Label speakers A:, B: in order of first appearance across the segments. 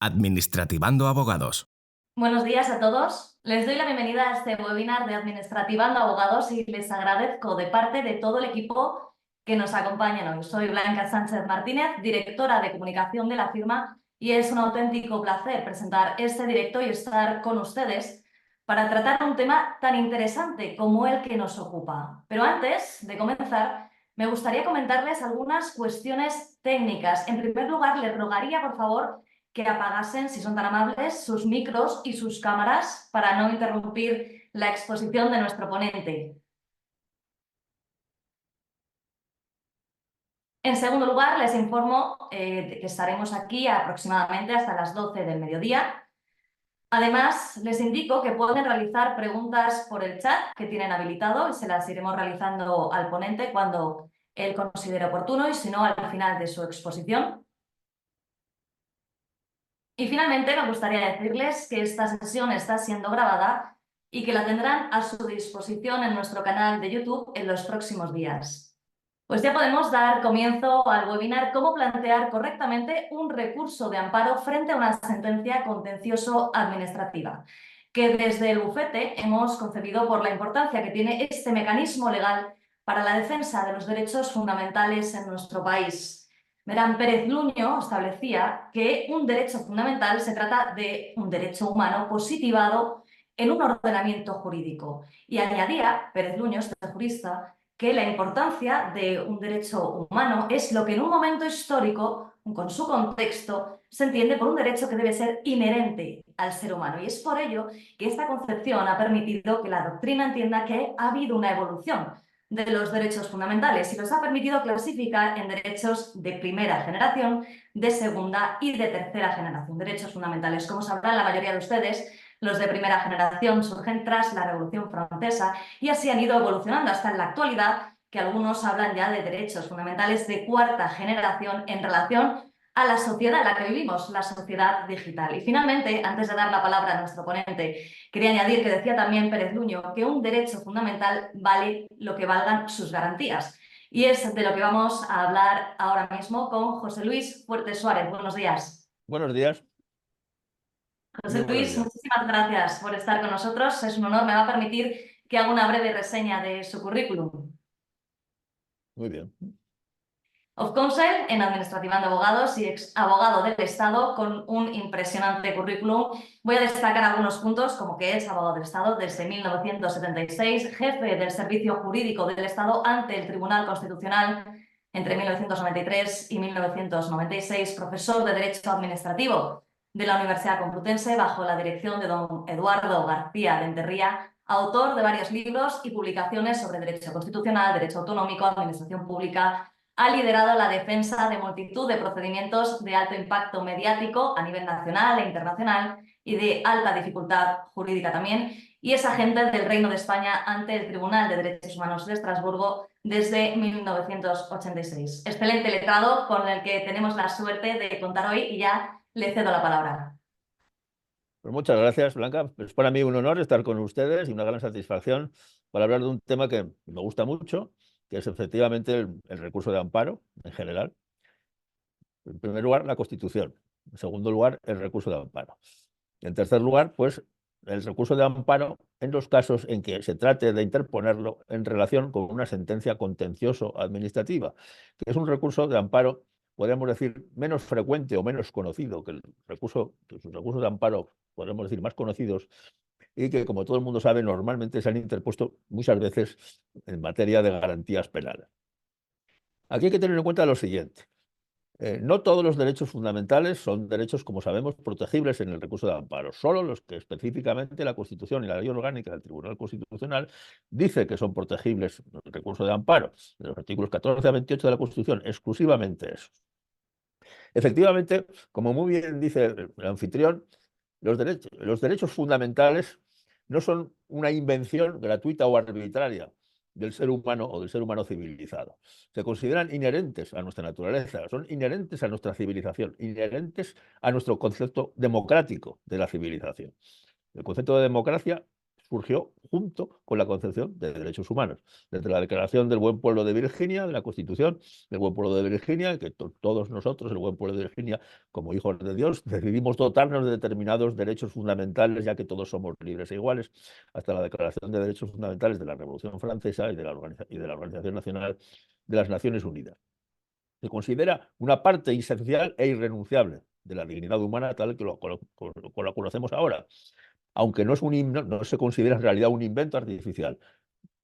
A: Administrativando Abogados.
B: Buenos días a todos. Les doy la bienvenida a este webinar de Administrativando Abogados y les agradezco de parte de todo el equipo que nos acompaña hoy. Soy Blanca Sánchez Martínez, directora de comunicación de la firma, y es un auténtico placer presentar este directo y estar con ustedes para tratar un tema tan interesante como el que nos ocupa. Pero antes de comenzar, me gustaría comentarles algunas cuestiones técnicas. En primer lugar, les rogaría, por favor, que apagasen, si son tan amables, sus micros y sus cámaras para no interrumpir la exposición de nuestro ponente. En segundo lugar, les informo de que estaremos aquí aproximadamente hasta las 12 del mediodía. Además, les indico que pueden realizar preguntas por el chat que tienen habilitado y se las iremos realizando al ponente cuando él considere oportuno y si no, al final de su exposición. Y finalmente me gustaría decirles que esta sesión está siendo grabada y que la tendrán a su disposición en nuestro canal de YouTube en los próximos días. Pues ya podemos dar comienzo al webinar Cómo plantear correctamente un recurso de amparo frente a una sentencia contencioso-administrativa, que desde el bufete hemos concebido por la importancia que tiene este mecanismo legal para la defensa de los derechos fundamentales en nuestro país. Verán, Pérez Luño establecía que un derecho fundamental se trata de un derecho humano positivado en un ordenamiento jurídico. Y añadía, Pérez Luño, este jurista, que la importancia de un derecho humano es lo que en un momento histórico, con su contexto, se entiende por un derecho que debe ser inherente al ser humano. Y es por ello que esta concepción ha permitido que la doctrina entienda que ha habido una evolución de los derechos fundamentales y los ha permitido clasificar en derechos de primera generación, de segunda y de tercera generación. Derechos fundamentales, como sabrán la mayoría de ustedes, los de primera generación surgen tras la Revolución Francesa y así han ido evolucionando hasta en la actualidad, que algunos hablan ya de derechos fundamentales de cuarta generación en relación a la sociedad en la que vivimos, la sociedad digital. Y finalmente, antes de dar la palabra a nuestro ponente, quería añadir que decía también Pérez Luño que un derecho fundamental vale lo que valgan sus garantías. Y es de lo que vamos a hablar ahora mismo con José Luis Fuertes Suárez. Buenos días.
C: Buenos días.
B: José
C: Muy buenos
B: Luis,
C: días.
B: muchísimas gracias por estar con nosotros. Es un honor. Me va a permitir que haga una breve reseña de su currículum.
C: Muy bien.
B: Of Counsel en Administrativando Abogados y ex abogado del Estado con un impresionante currículum. Voy a destacar algunos puntos, como que es abogado del Estado desde 1976, jefe del Servicio Jurídico del Estado ante el Tribunal Constitucional entre 1993 y 1996, profesor de Derecho Administrativo de la Universidad Complutense bajo la dirección de don Eduardo García de Enterría, autor de varios libros y publicaciones sobre Derecho Constitucional, Derecho Autonómico, Administración Pública. Ha liderado la defensa de multitud de procedimientos de alto impacto mediático a nivel nacional e internacional y de alta dificultad jurídica también, y es agente del Reino de España ante el Tribunal de Derechos Humanos de Estrasburgo desde 1986. Excelente letrado con el que tenemos la suerte de contar hoy y ya le cedo la palabra.
C: Pues muchas gracias, Blanca. Es para mí un honor estar con ustedes y una gran satisfacción para hablar de un tema que me gusta mucho, que es efectivamente el recurso de amparo en general. En primer lugar, la Constitución. En segundo lugar, el recurso de amparo. Y en tercer lugar, pues el recurso de amparo en los casos en que se trate de interponerlo en relación con una sentencia contencioso-administrativa, que es un recurso de amparo, podríamos decir, menos frecuente o menos conocido que los recursos de amparo, podríamos decir, más conocidos, y que, como todo el mundo sabe, normalmente se han interpuesto muchas veces en materia de garantías penales. Aquí hay que tener en cuenta lo siguiente. No todos los derechos fundamentales son derechos, como sabemos, protegibles en el recurso de amparo. Solo los que específicamente la Constitución y la Ley Orgánica del Tribunal Constitucional dice que son protegibles en el recurso de amparo. En los artículos 14 a 28 de la Constitución, exclusivamente eso. Efectivamente, como muy bien dice el anfitrión, los derechos fundamentales no son una invención gratuita o arbitraria del ser humano o del ser humano civilizado. Se consideran inherentes a nuestra naturaleza, son inherentes a nuestra civilización, inherentes a nuestro concepto democrático de la civilización. El concepto de democracia surgió junto con la concepción de derechos humanos. Desde la Declaración del Buen Pueblo de Virginia, de la Constitución del Buen Pueblo de Virginia, que todos nosotros, el Buen Pueblo de Virginia, como hijos de Dios, decidimos dotarnos de determinados derechos fundamentales, ya que todos somos libres e iguales, hasta la Declaración de Derechos Fundamentales de la Revolución Francesa y de la Organización Nacional de las Naciones Unidas. Se considera una parte esencial e irrenunciable de la dignidad humana tal que lo conocemos ahora, aunque no es no se considera en realidad un invento artificial.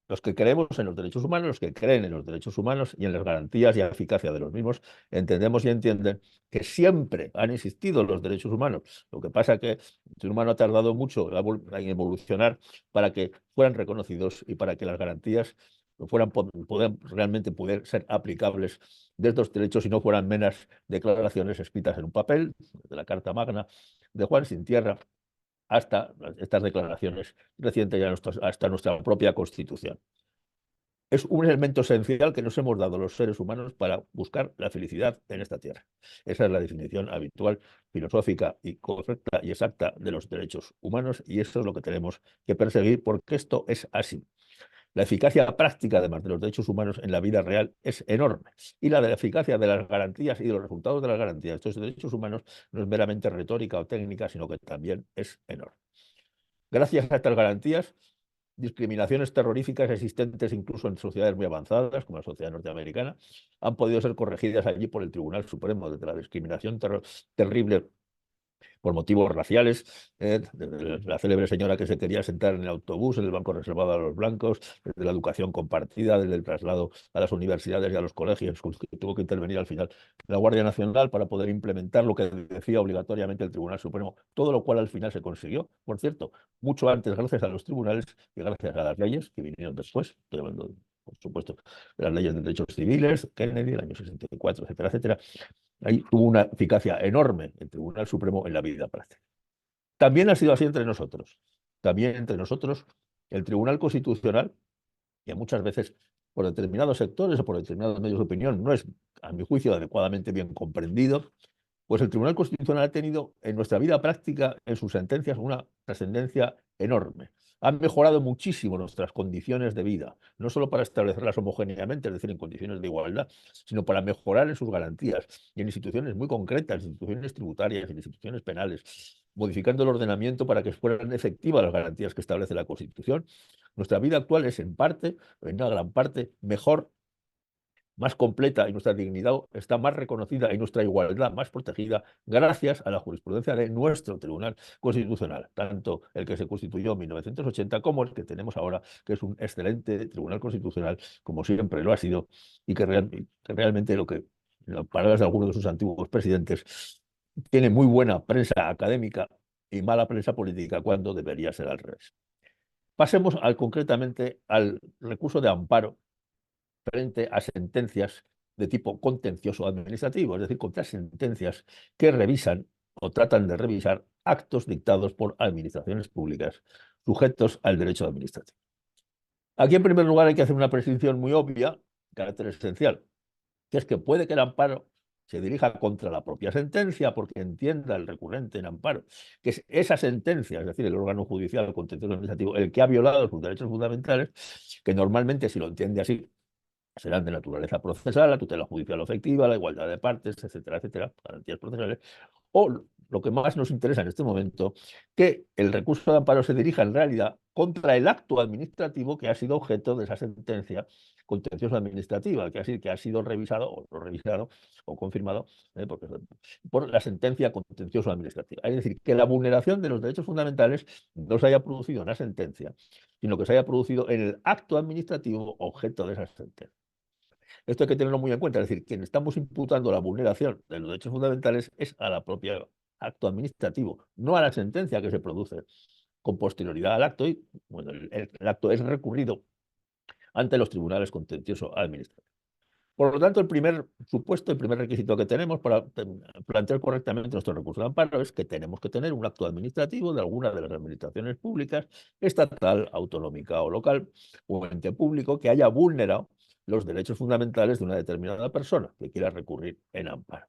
C: Los que creemos en los derechos humanos, los que creen en los derechos humanos y en las garantías y eficacia de los mismos, entendemos y entienden que siempre han existido los derechos humanos. Lo que pasa es que el ser humano ha tardado mucho en evolucionar para que fueran reconocidos y para que las garantías realmente poder ser aplicables de estos derechos y no fueran meras declaraciones escritas en un papel, de la Carta Magna de Juan Sin Tierra, hasta estas declaraciones recientes ya hasta nuestra propia Constitución. Es un elemento esencial que nos hemos dado los seres humanos para buscar la felicidad en esta tierra. Esa es la definición habitual, filosófica y correcta y exacta de los derechos humanos, y eso es lo que tenemos que perseguir porque esto es así. La eficacia práctica, además de los derechos humanos en la vida real, es enorme. Y la de la eficacia de las garantías y de los resultados de las garantías de estos derechos humanos no es meramente retórica o técnica, sino que también es enorme. Gracias a estas garantías, discriminaciones terroríficas existentes incluso en sociedades muy avanzadas, como la sociedad norteamericana, han podido ser corregidas allí por el Tribunal Supremo, desde la discriminación terrible por motivos raciales, desde la célebre señora que se quería sentar en el autobús, en el banco reservado a los blancos, desde la educación compartida, desde el traslado a las universidades y a los colegios, que tuvo que intervenir al final la Guardia Nacional para poder implementar lo que decía obligatoriamente el Tribunal Supremo, todo lo cual al final se consiguió, por cierto, mucho antes gracias a los tribunales y gracias a las leyes que vinieron después, estoy hablando, por supuesto, de las leyes de derechos civiles, Kennedy, el año 64, etcétera, etcétera. Ahí tuvo una eficacia enorme el Tribunal Supremo en la vida práctica. También ha sido así entre nosotros. También entre nosotros, el Tribunal Constitucional, que muchas veces por determinados sectores o por determinados medios de opinión no es, a mi juicio, adecuadamente bien comprendido, pues el Tribunal Constitucional ha tenido en nuestra vida práctica, en sus sentencias, una trascendencia enorme. Han mejorado muchísimo nuestras condiciones de vida, no solo para establecerlas homogéneamente, es decir, en condiciones de igualdad, sino para mejorar en sus garantías y en instituciones muy concretas, instituciones tributarias, en instituciones penales, modificando el ordenamiento para que fueran efectivas las garantías que establece la Constitución. Nuestra vida actual es en parte, en una gran parte, mejor, más completa, y nuestra dignidad está más reconocida y nuestra igualdad más protegida gracias a la jurisprudencia de nuestro Tribunal Constitucional, tanto el que se constituyó en 1980 como el que tenemos ahora, que es un excelente Tribunal Constitucional, como siempre lo ha sido, y que realmente en las palabras de algunos de sus antiguos presidentes, tiene muy buena prensa académica y mala prensa política cuando debería ser al revés. Pasemos concretamente al recurso de amparo frente a sentencias de tipo contencioso administrativo, es decir, contra sentencias que revisan o tratan de revisar actos dictados por administraciones públicas sujetos al derecho administrativo. Aquí, en primer lugar, hay que hacer una precisión muy obvia, de carácter esencial, que es que puede que el amparo se dirija contra la propia sentencia porque entienda el recurrente en amparo que es esa sentencia, es decir, el órgano judicial contencioso administrativo, el que ha violado sus derechos fundamentales, que normalmente, si lo entiende así, serán de naturaleza procesal, la tutela judicial efectiva, la igualdad de partes, etcétera, etcétera, garantías procesales, o lo que más nos interesa en este momento, que el recurso de amparo se dirija en realidad contra el acto administrativo que ha sido objeto de esa sentencia contenciosa administrativa, que ha sido revisado o no revisado o confirmado por la sentencia contenciosa administrativa. Es decir, que la vulneración de los derechos fundamentales no se haya producido en la sentencia, sino que se haya producido en el acto administrativo objeto de esa sentencia. Esto hay que tenerlo muy en cuenta, es decir, quien estamos imputando la vulneración de los derechos fundamentales es a la propia acto administrativo, no a la sentencia que se produce con posterioridad al acto y bueno, el acto es recurrido ante los tribunales contenciosos administrativos. Por lo tanto, el primer supuesto, el primer requisito que tenemos para plantear correctamente nuestro recurso de amparo es que tenemos que tener un acto administrativo de alguna de las administraciones públicas, estatal, autonómica o local, o ente público que haya vulnerado los derechos fundamentales de una determinada persona que quiera recurrir en amparo.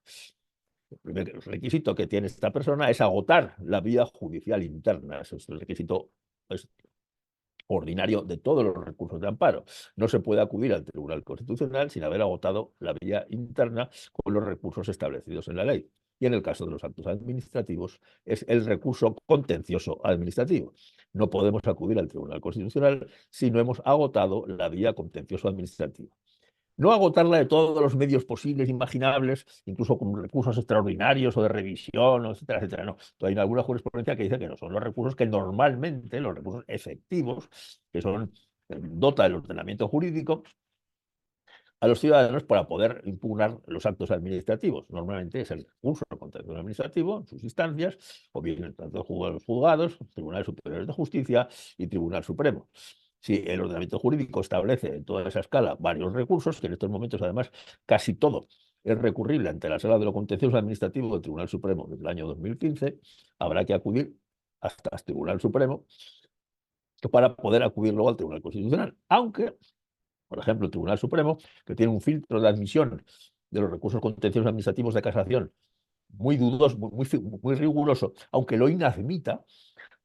C: El primer requisito que tiene esta persona es agotar la vía judicial interna. Eso es el requisito ordinario de todos los recursos de amparo. No se puede acudir al Tribunal Constitucional sin haber agotado la vía interna con los recursos establecidos en la ley. Y en el caso de los actos administrativos es el recurso contencioso administrativo. No podemos acudir al Tribunal Constitucional si no hemos agotado la vía contencioso administrativa. No agotarla de todos los medios posibles, imaginables, incluso con recursos extraordinarios o de revisión, etcétera, etcétera. No, hay alguna jurisprudencia que dice que no son los recursos que normalmente, los recursos efectivos, que son dota del ordenamiento jurídico a los ciudadanos para poder impugnar los actos administrativos. Normalmente es el recurso contencioso administrativo en sus instancias, o bien tanto los juzgados, tribunales superiores de justicia y Tribunal Supremo. Si el ordenamiento jurídico establece en toda esa escala varios recursos, que en estos momentos además casi todo es recurrible ante la Sala de lo Contencioso Administrativo del Tribunal Supremo desde el año 2015, habrá que acudir hasta el Tribunal Supremo para poder acudir luego al Tribunal Constitucional. Aunque, por ejemplo, el Tribunal Supremo, que tiene un filtro de admisión de los recursos contenciosos administrativos de casación muy dudoso, muy riguroso, aunque lo inadmita,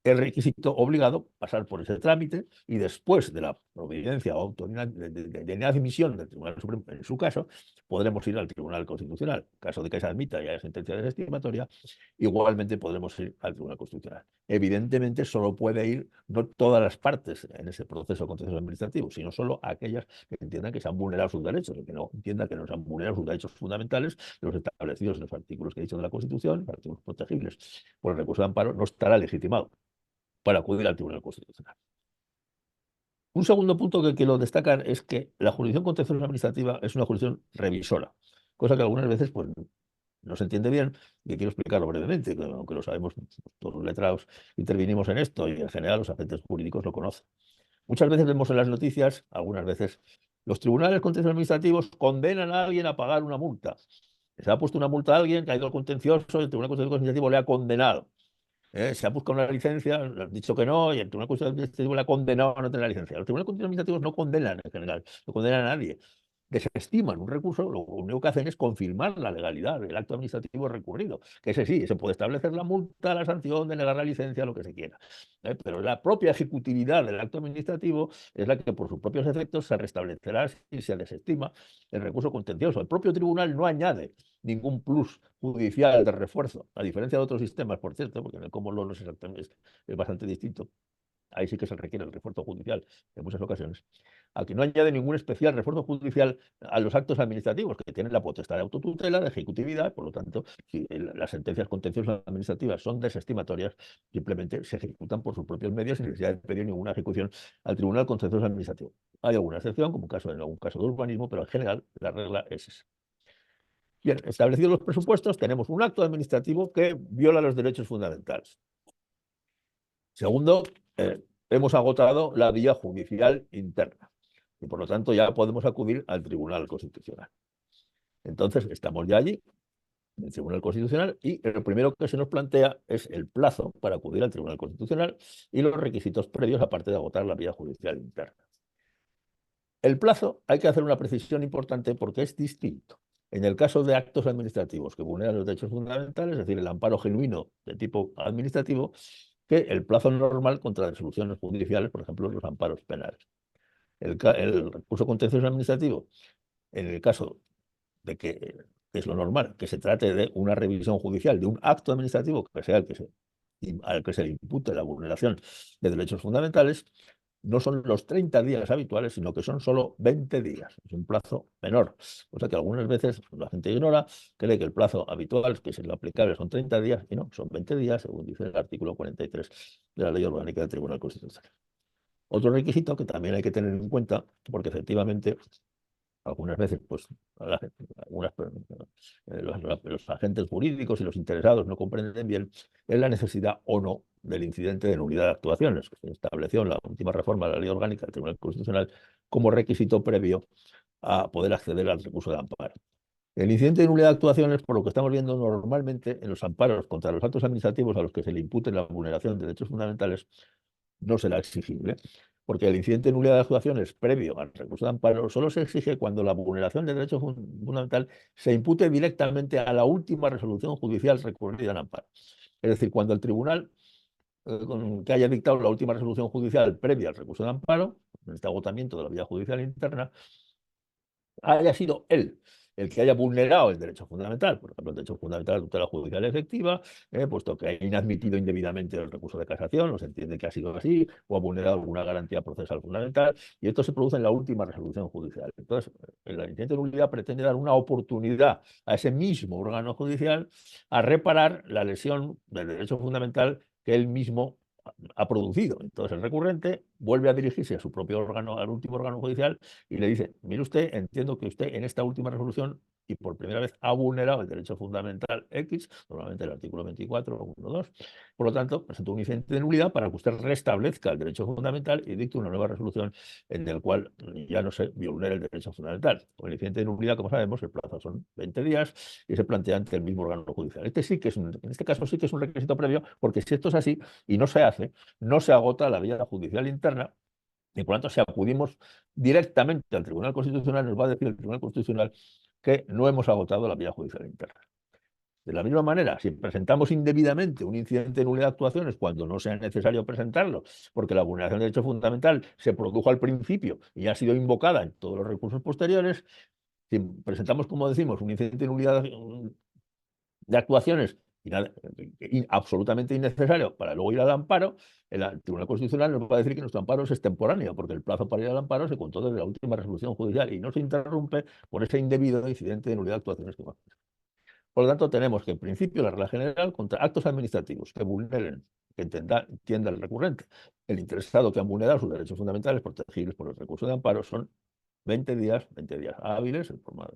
C: es requisito obligado pasar por ese trámite y después de la providencia o de inadmisión del Tribunal Supremo, en su caso, podremos ir al Tribunal Constitucional. En caso de que se admita y haya sentencia desestimatoria, igualmente podremos ir al Tribunal Constitucional. Evidentemente, solo puede ir no todas las partes en ese proceso contencioso administrativo, sino solo aquellas que entiendan que se han vulnerado sus derechos, o que no entiendan que no se han vulnerado sus derechos fundamentales, los establecidos en los artículos que he dicho de la Constitución, los artículos protegibles por el recurso de amparo, no estará legitimado para acudir al Tribunal Constitucional. Un segundo punto que quiero destacar es que la jurisdicción contencioso administrativa es una jurisdicción revisora, cosa que algunas veces pues, no se entiende bien, y que quiero explicarlo brevemente, aunque lo sabemos, todos los letrados intervinimos en esto y en general los agentes jurídicos lo conocen. Muchas veces vemos en las noticias, algunas veces, los tribunales contenciosos administrativos condenan a alguien a pagar una multa. Se ha puesto una multa a alguien que ha ido al contencioso y el Tribunal Contencioso Administrativo le ha condenado. Se ha buscado una licencia, le han dicho que no, y el Tribunal Constitucional Administrativo le ha condenado a no tener la licencia. Los tribunales constitucionales administrativos no condenan en general, no condenan a nadie. Desestiman un recurso, lo único que hacen es confirmar la legalidad del acto administrativo recurrido, que ese sí, se puede establecer la multa, la sanción, denegar la licencia, lo que se quiera. Pero la propia ejecutividad del acto administrativo es la que por sus propios efectos se restablecerá si se desestima el recurso contencioso. El propio tribunal no añade ningún plus judicial de refuerzo, a diferencia de otros sistemas, por cierto, porque en el common law no es bastante distinto. Ahí sí que se requiere el refuerzo judicial en muchas ocasiones. Aquí no añade ningún especial refuerzo judicial a los actos administrativos, que tienen la potestad de autotutela, de ejecutividad, por lo tanto, si las sentencias contenciosas administrativas son desestimatorias, simplemente se ejecutan por sus propios medios sin necesidad de pedir ninguna ejecución al Tribunal Contencioso Administrativo. Hay alguna excepción, como en algún caso de urbanismo, pero en general la regla es esa. Bien, establecidos los presupuestos, tenemos un acto administrativo que viola los derechos fundamentales. Segundo, hemos agotado la vía judicial interna y por lo tanto ya podemos acudir al Tribunal Constitucional. Entonces, estamos ya allí, en el Tribunal Constitucional, y lo primero que se nos plantea es el plazo para acudir al Tribunal Constitucional y los requisitos previos, aparte de agotar la vía judicial interna. El plazo, hay que hacer una precisión importante porque es distinto. En el caso de actos administrativos que vulneran los derechos fundamentales, es decir, el amparo genuino de tipo administrativo, que el plazo normal contra resoluciones judiciales, por ejemplo, los amparos penales. El recurso contencioso administrativo, en el caso de que es lo normal, que se trate de una revisión judicial de un acto administrativo que sea al que se le impute la vulneración de derechos fundamentales, no son los 30 días habituales, sino que son solo 20 días. Es un plazo menor. O sea que algunas veces la gente ignora, cree que el plazo habitual, que es lo aplicable, son 30 días, y no, son 20 días, según dice el artículo 43 de la Ley Orgánica del Tribunal Constitucional. Otro requisito que también hay que tener en cuenta, porque efectivamente algunas veces pues, los agentes jurídicos y los interesados no comprenden bien, es la necesidad o no del incidente de nulidad de actuaciones, que se estableció en la última reforma de la Ley Orgánica del Tribunal Constitucional como requisito previo a poder acceder al recurso de amparo. El incidente de nulidad de actuaciones, por lo que estamos viendo normalmente en los amparos contra los actos administrativos a los que se le impute la vulneración de derechos fundamentales, no será exigible, porque el incidente de nulidad de actuaciones previo al recurso de amparo solo se exige cuando la vulneración del derecho fundamental se impute directamente a la última resolución judicial recurrida en amparo. Es decir, cuando el tribunal que haya dictado la última resolución judicial previa al recurso de amparo, en este agotamiento de la vía judicial interna, haya sido él el que haya vulnerado el derecho fundamental, por ejemplo, el derecho fundamental a la tutela judicial efectiva, puesto que ha inadmitido indebidamente el recurso de casación, o se entiende que ha sido así, o ha vulnerado alguna garantía procesal fundamental, y esto se produce en la última resolución judicial. Entonces, la incidente de nulidad pretende dar una oportunidad a ese mismo órgano judicial a reparar la lesión del derecho fundamental que él mismo ha producido. Entonces el recurrente vuelve a dirigirse a su propio órgano, al último órgano judicial, y le dice: mire usted, entiendo que usted en esta última resolución y por primera vez ha vulnerado el derecho fundamental X, normalmente el artículo 24 o 1.2. Por lo tanto, presentó un incidente de nulidad para que usted restablezca el derecho fundamental y dicte una nueva resolución en la cual ya no se vulnere el derecho fundamental. Con el incidente de nulidad, como sabemos, el plazo son 20 días y se plantea ante el mismo órgano judicial. En este caso sí que es un requisito previo, porque si esto es así y no se hace, no se agota la vía judicial interna, y por lo tanto, si acudimos directamente al Tribunal Constitucional, nos va a decir el Tribunal Constitucional que no hemos agotado la vía judicial interna. De la misma manera, si presentamos indebidamente un incidente de nulidad de actuaciones cuando no sea necesario presentarlo, porque la vulneración del derecho fundamental se produjo al principio y ha sido invocada en todos los recursos posteriores, si presentamos, como decimos, un incidente de nulidad de actuaciones absolutamente innecesario para luego ir al amparo, el Tribunal Constitucional nos va a decir que nuestro amparo es extemporáneo, porque el plazo para ir al amparo se contó desde la última resolución judicial y no se interrumpe por ese indebido incidente de nulidad de actuaciones que va a hacer. Por lo tanto, tenemos que, en principio, la regla general contra actos administrativos que vulneren, que entienda el recurrente, el interesado que han vulnerado sus derechos fundamentales protegibles por el recurso de amparo, son 20 días hábiles, en forma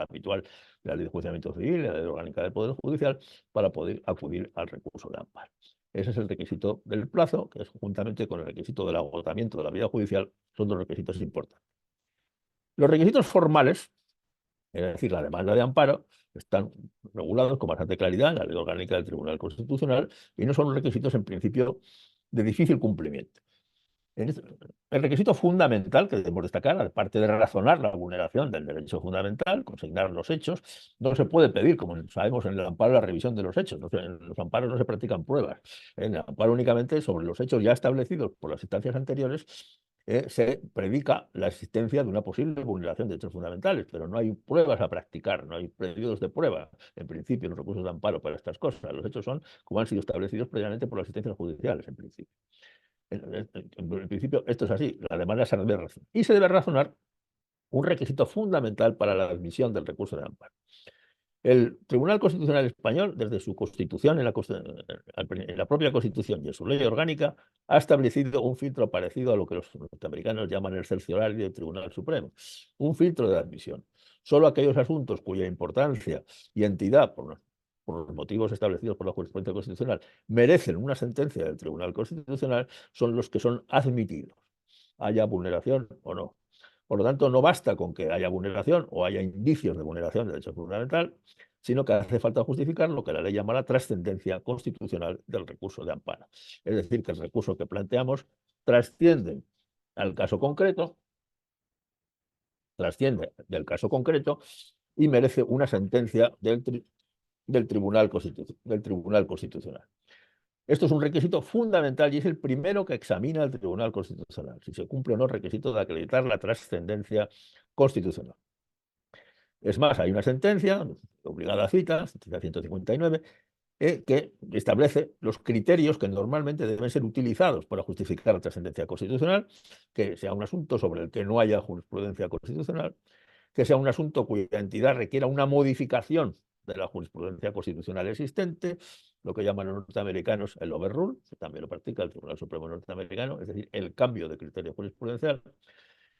C: habitual de la Ley de Enjuiciamiento Civil, de la Ley Orgánica del Poder Judicial, para poder acudir al recurso de amparo. Ese es el requisito del plazo, que es juntamente con el requisito del agotamiento de la vía judicial, son dos requisitos importantes. Los requisitos formales, es decir, la demanda de amparo, están regulados con bastante claridad en la Ley Orgánica del Tribunal Constitucional y no son requisitos, en principio, de difícil cumplimiento. El requisito fundamental que debemos destacar, aparte de razonar la vulneración del derecho fundamental, consignar los hechos, no se puede pedir, como sabemos, en el amparo, la revisión de los hechos. En los amparos no se practican pruebas. En el amparo únicamente sobre los hechos ya establecidos por las instancias anteriores se predica la existencia de una posible vulneración de derechos fundamentales, pero no hay pruebas a practicar, no hay periodos de prueba, en principio, en los recursos de amparo para estas cosas. Los hechos son como han sido establecidos previamente por las sentencias judiciales, en principio. En principio, esto es así, la demanda se debe razonar. Y se debe razonar un requisito fundamental para la admisión del recurso de amparo. El Tribunal Constitucional Español, desde su constitución, en la propia Constitución y en su ley orgánica, ha establecido un filtro parecido a lo que los norteamericanos llaman el cerciorario del Tribunal Supremo, un filtro de admisión. Solo aquellos asuntos cuya importancia y entidad, por los motivos establecidos por la jurisprudencia constitucional, merecen una sentencia del Tribunal Constitucional, son los que son admitidos, haya vulneración o no. Por lo tanto, no basta con que haya vulneración o haya indicios de vulneración del derecho fundamental, sino que hace falta justificar lo que la ley llama la trascendencia constitucional del recurso de amparo. Es decir, que el recurso que planteamos trasciende al caso concreto, trasciende del caso concreto y merece una sentencia del Tribunal Constitucional. Esto es un requisito fundamental y es el primero que examina el Tribunal Constitucional, si se cumple o no el requisito de acreditar la trascendencia constitucional. Es más, hay una sentencia, obligada a cita, sentencia 159, que establece los criterios que normalmente deben ser utilizados para justificar la trascendencia constitucional, que sea un asunto sobre el que no haya jurisprudencia constitucional, que sea un asunto cuya entidad requiera una modificación de la jurisprudencia constitucional existente, lo que llaman los norteamericanos el overrule, que también lo practica el Tribunal Supremo norteamericano, es decir, el cambio de criterio jurisprudencial,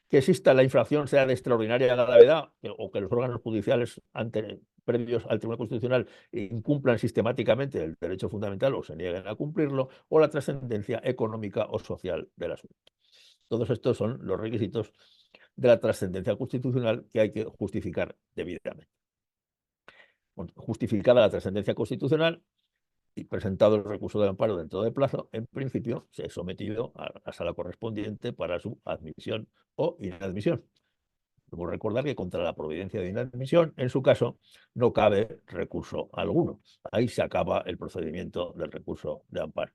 C: que exista la infracción sea de extraordinaria gravedad o que los órganos judiciales previos al Tribunal Constitucional incumplan sistemáticamente el derecho fundamental o se nieguen a cumplirlo, o la trascendencia económica o social del asunto. Todos estos son los requisitos de la trascendencia constitucional que hay que justificar debidamente. Justificada la trascendencia constitucional y presentado el recurso de amparo dentro del plazo, en principio se ha sometido a la sala correspondiente para su admisión o inadmisión. Debo recordar que contra la providencia de inadmisión, en su caso, no cabe recurso alguno. Ahí se acaba el procedimiento del recurso de amparo.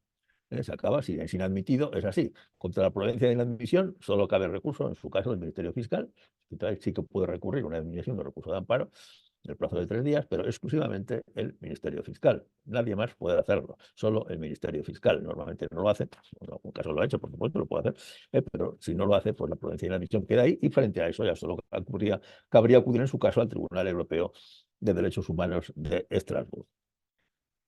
C: Se acaba, si es inadmitido, es así. Contra la providencia de inadmisión solo cabe recurso, en su caso, del Ministerio Fiscal. Entonces sí que puede recurrir una admisión de recurso de amparo en el plazo de 3 días, pero exclusivamente el Ministerio Fiscal. Nadie más puede hacerlo, solo el Ministerio Fiscal. Normalmente no lo hace, en algún caso lo ha hecho, por supuesto, lo puede hacer, pero si no lo hace, pues la providencia de inadmisión queda ahí y frente a eso ya solo cabría acudir en su caso al Tribunal Europeo de Derechos Humanos de Estrasburgo.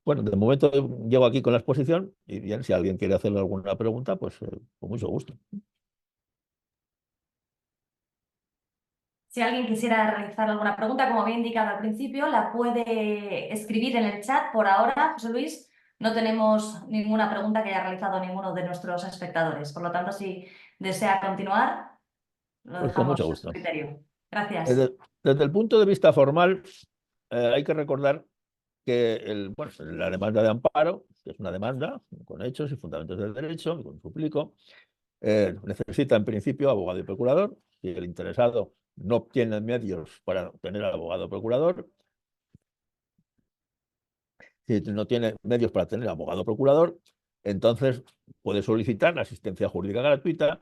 C: Bueno, de momento llego aquí con la exposición y bien, si alguien quiere hacerle alguna pregunta, pues con mucho gusto.
B: Si alguien quisiera realizar alguna pregunta, como había indicado al principio, la puede escribir en el chat. Por ahora, José Luis, no tenemos ninguna pregunta que haya realizado ninguno de nuestros espectadores. Por lo tanto, si desea continuar, lo
C: Pues con mucho
B: dejamos a su
C: gusto.
B: criterio. Gracias.
C: Desde el punto de vista formal, hay que recordar que bueno, la demanda de amparo, que es una demanda con hechos y fundamentos del derecho, con suplico, necesita en principio abogado y procurador. Si el interesado no obtiene medios para tener abogado o procurador, si no tiene medios para tener abogado o procurador, entonces puede solicitar la asistencia jurídica gratuita,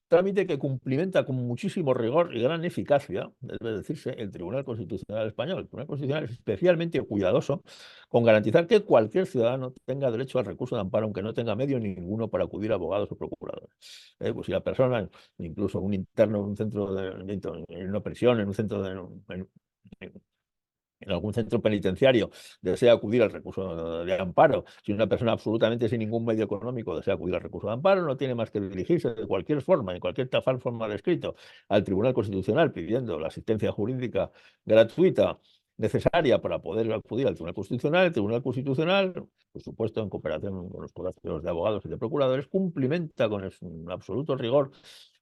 C: trámite que cumplimenta con muchísimo rigor y gran eficacia, debe decirse, el Tribunal Constitucional Español. El Tribunal Constitucional es especialmente cuidadoso con garantizar que cualquier ciudadano tenga derecho al recurso de amparo, aunque no tenga medio ninguno para acudir a abogados o procuradores. Pues si la persona, incluso un interno en un centro en una prisión, en un centro en algún centro penitenciario desea acudir al recurso de amparo, si una persona absolutamente sin ningún medio económico desea acudir al recurso de amparo, no tiene más que dirigirse de cualquier forma, en cualquier tal forma de escrito, al Tribunal Constitucional pidiendo la asistencia jurídica gratuita necesaria para poder acudir al Tribunal Constitucional. El Tribunal Constitucional, por supuesto, en cooperación con los colegios de abogados y de procuradores, cumplimenta con un absoluto rigor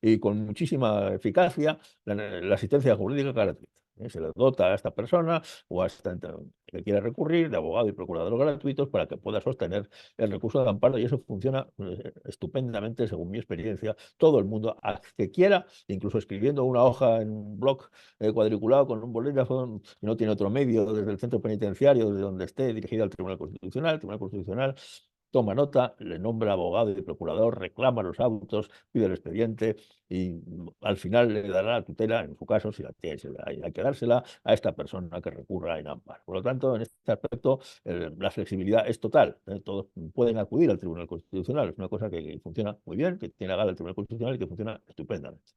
C: y con muchísima eficacia la asistencia jurídica gratuita. Se le dota a esta persona o a esta que quiera recurrir de abogado y procurador gratuitos para que pueda sostener el recurso de amparo, y eso funciona estupendamente según mi experiencia. Todo el mundo que quiera, incluso escribiendo una hoja en un blog cuadriculado con un bolígrafo, si no tiene otro medio, desde el centro penitenciario, desde donde esté, dirigido al Tribunal Constitucional. El Tribunal Constitucional toma nota, le nombra abogado y procurador, reclama los autos, pide el expediente y al final le dará la tutela, en su caso, si la tiene, hay que dársela a esta persona que recurra en amparo. Por lo tanto, en este aspecto, la flexibilidad es total. Todos pueden acudir al Tribunal Constitucional. Es una cosa que funciona muy bien, que tiene a gala el Tribunal Constitucional y que funciona estupendamente.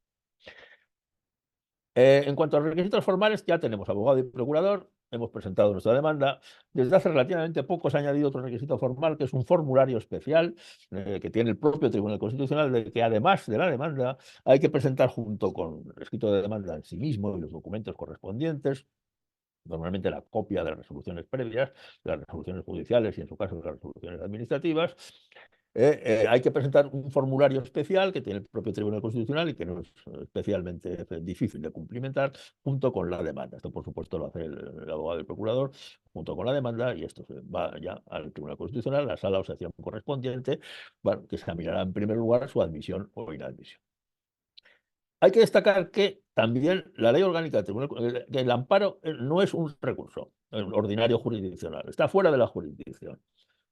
C: En cuanto a los requisitos formales, ya tenemos abogado y procurador, hemos presentado nuestra demanda. Desde hace relativamente poco se ha añadido otro requisito formal, que es un formulario especial que tiene el propio Tribunal Constitucional, de que además de la demanda hay que presentar junto con el escrito de demanda en sí mismo y los documentos correspondientes, normalmente la copia de las resoluciones previas, de las resoluciones judiciales y en su caso de las resoluciones administrativas. Hay que presentar un formulario especial que tiene el propio Tribunal Constitucional y que no es especialmente difícil de cumplimentar, junto con la demanda. Esto, por supuesto, lo hace el abogado y el procurador junto con la demanda, y esto va ya al Tribunal Constitucional, la sala o sección correspondiente, bueno, que examinará en primer lugar su admisión o inadmisión. Hay que destacar que también la ley orgánica del Tribunal, que el amparo no es un recurso ordinario jurisdiccional, está fuera de la jurisdicción.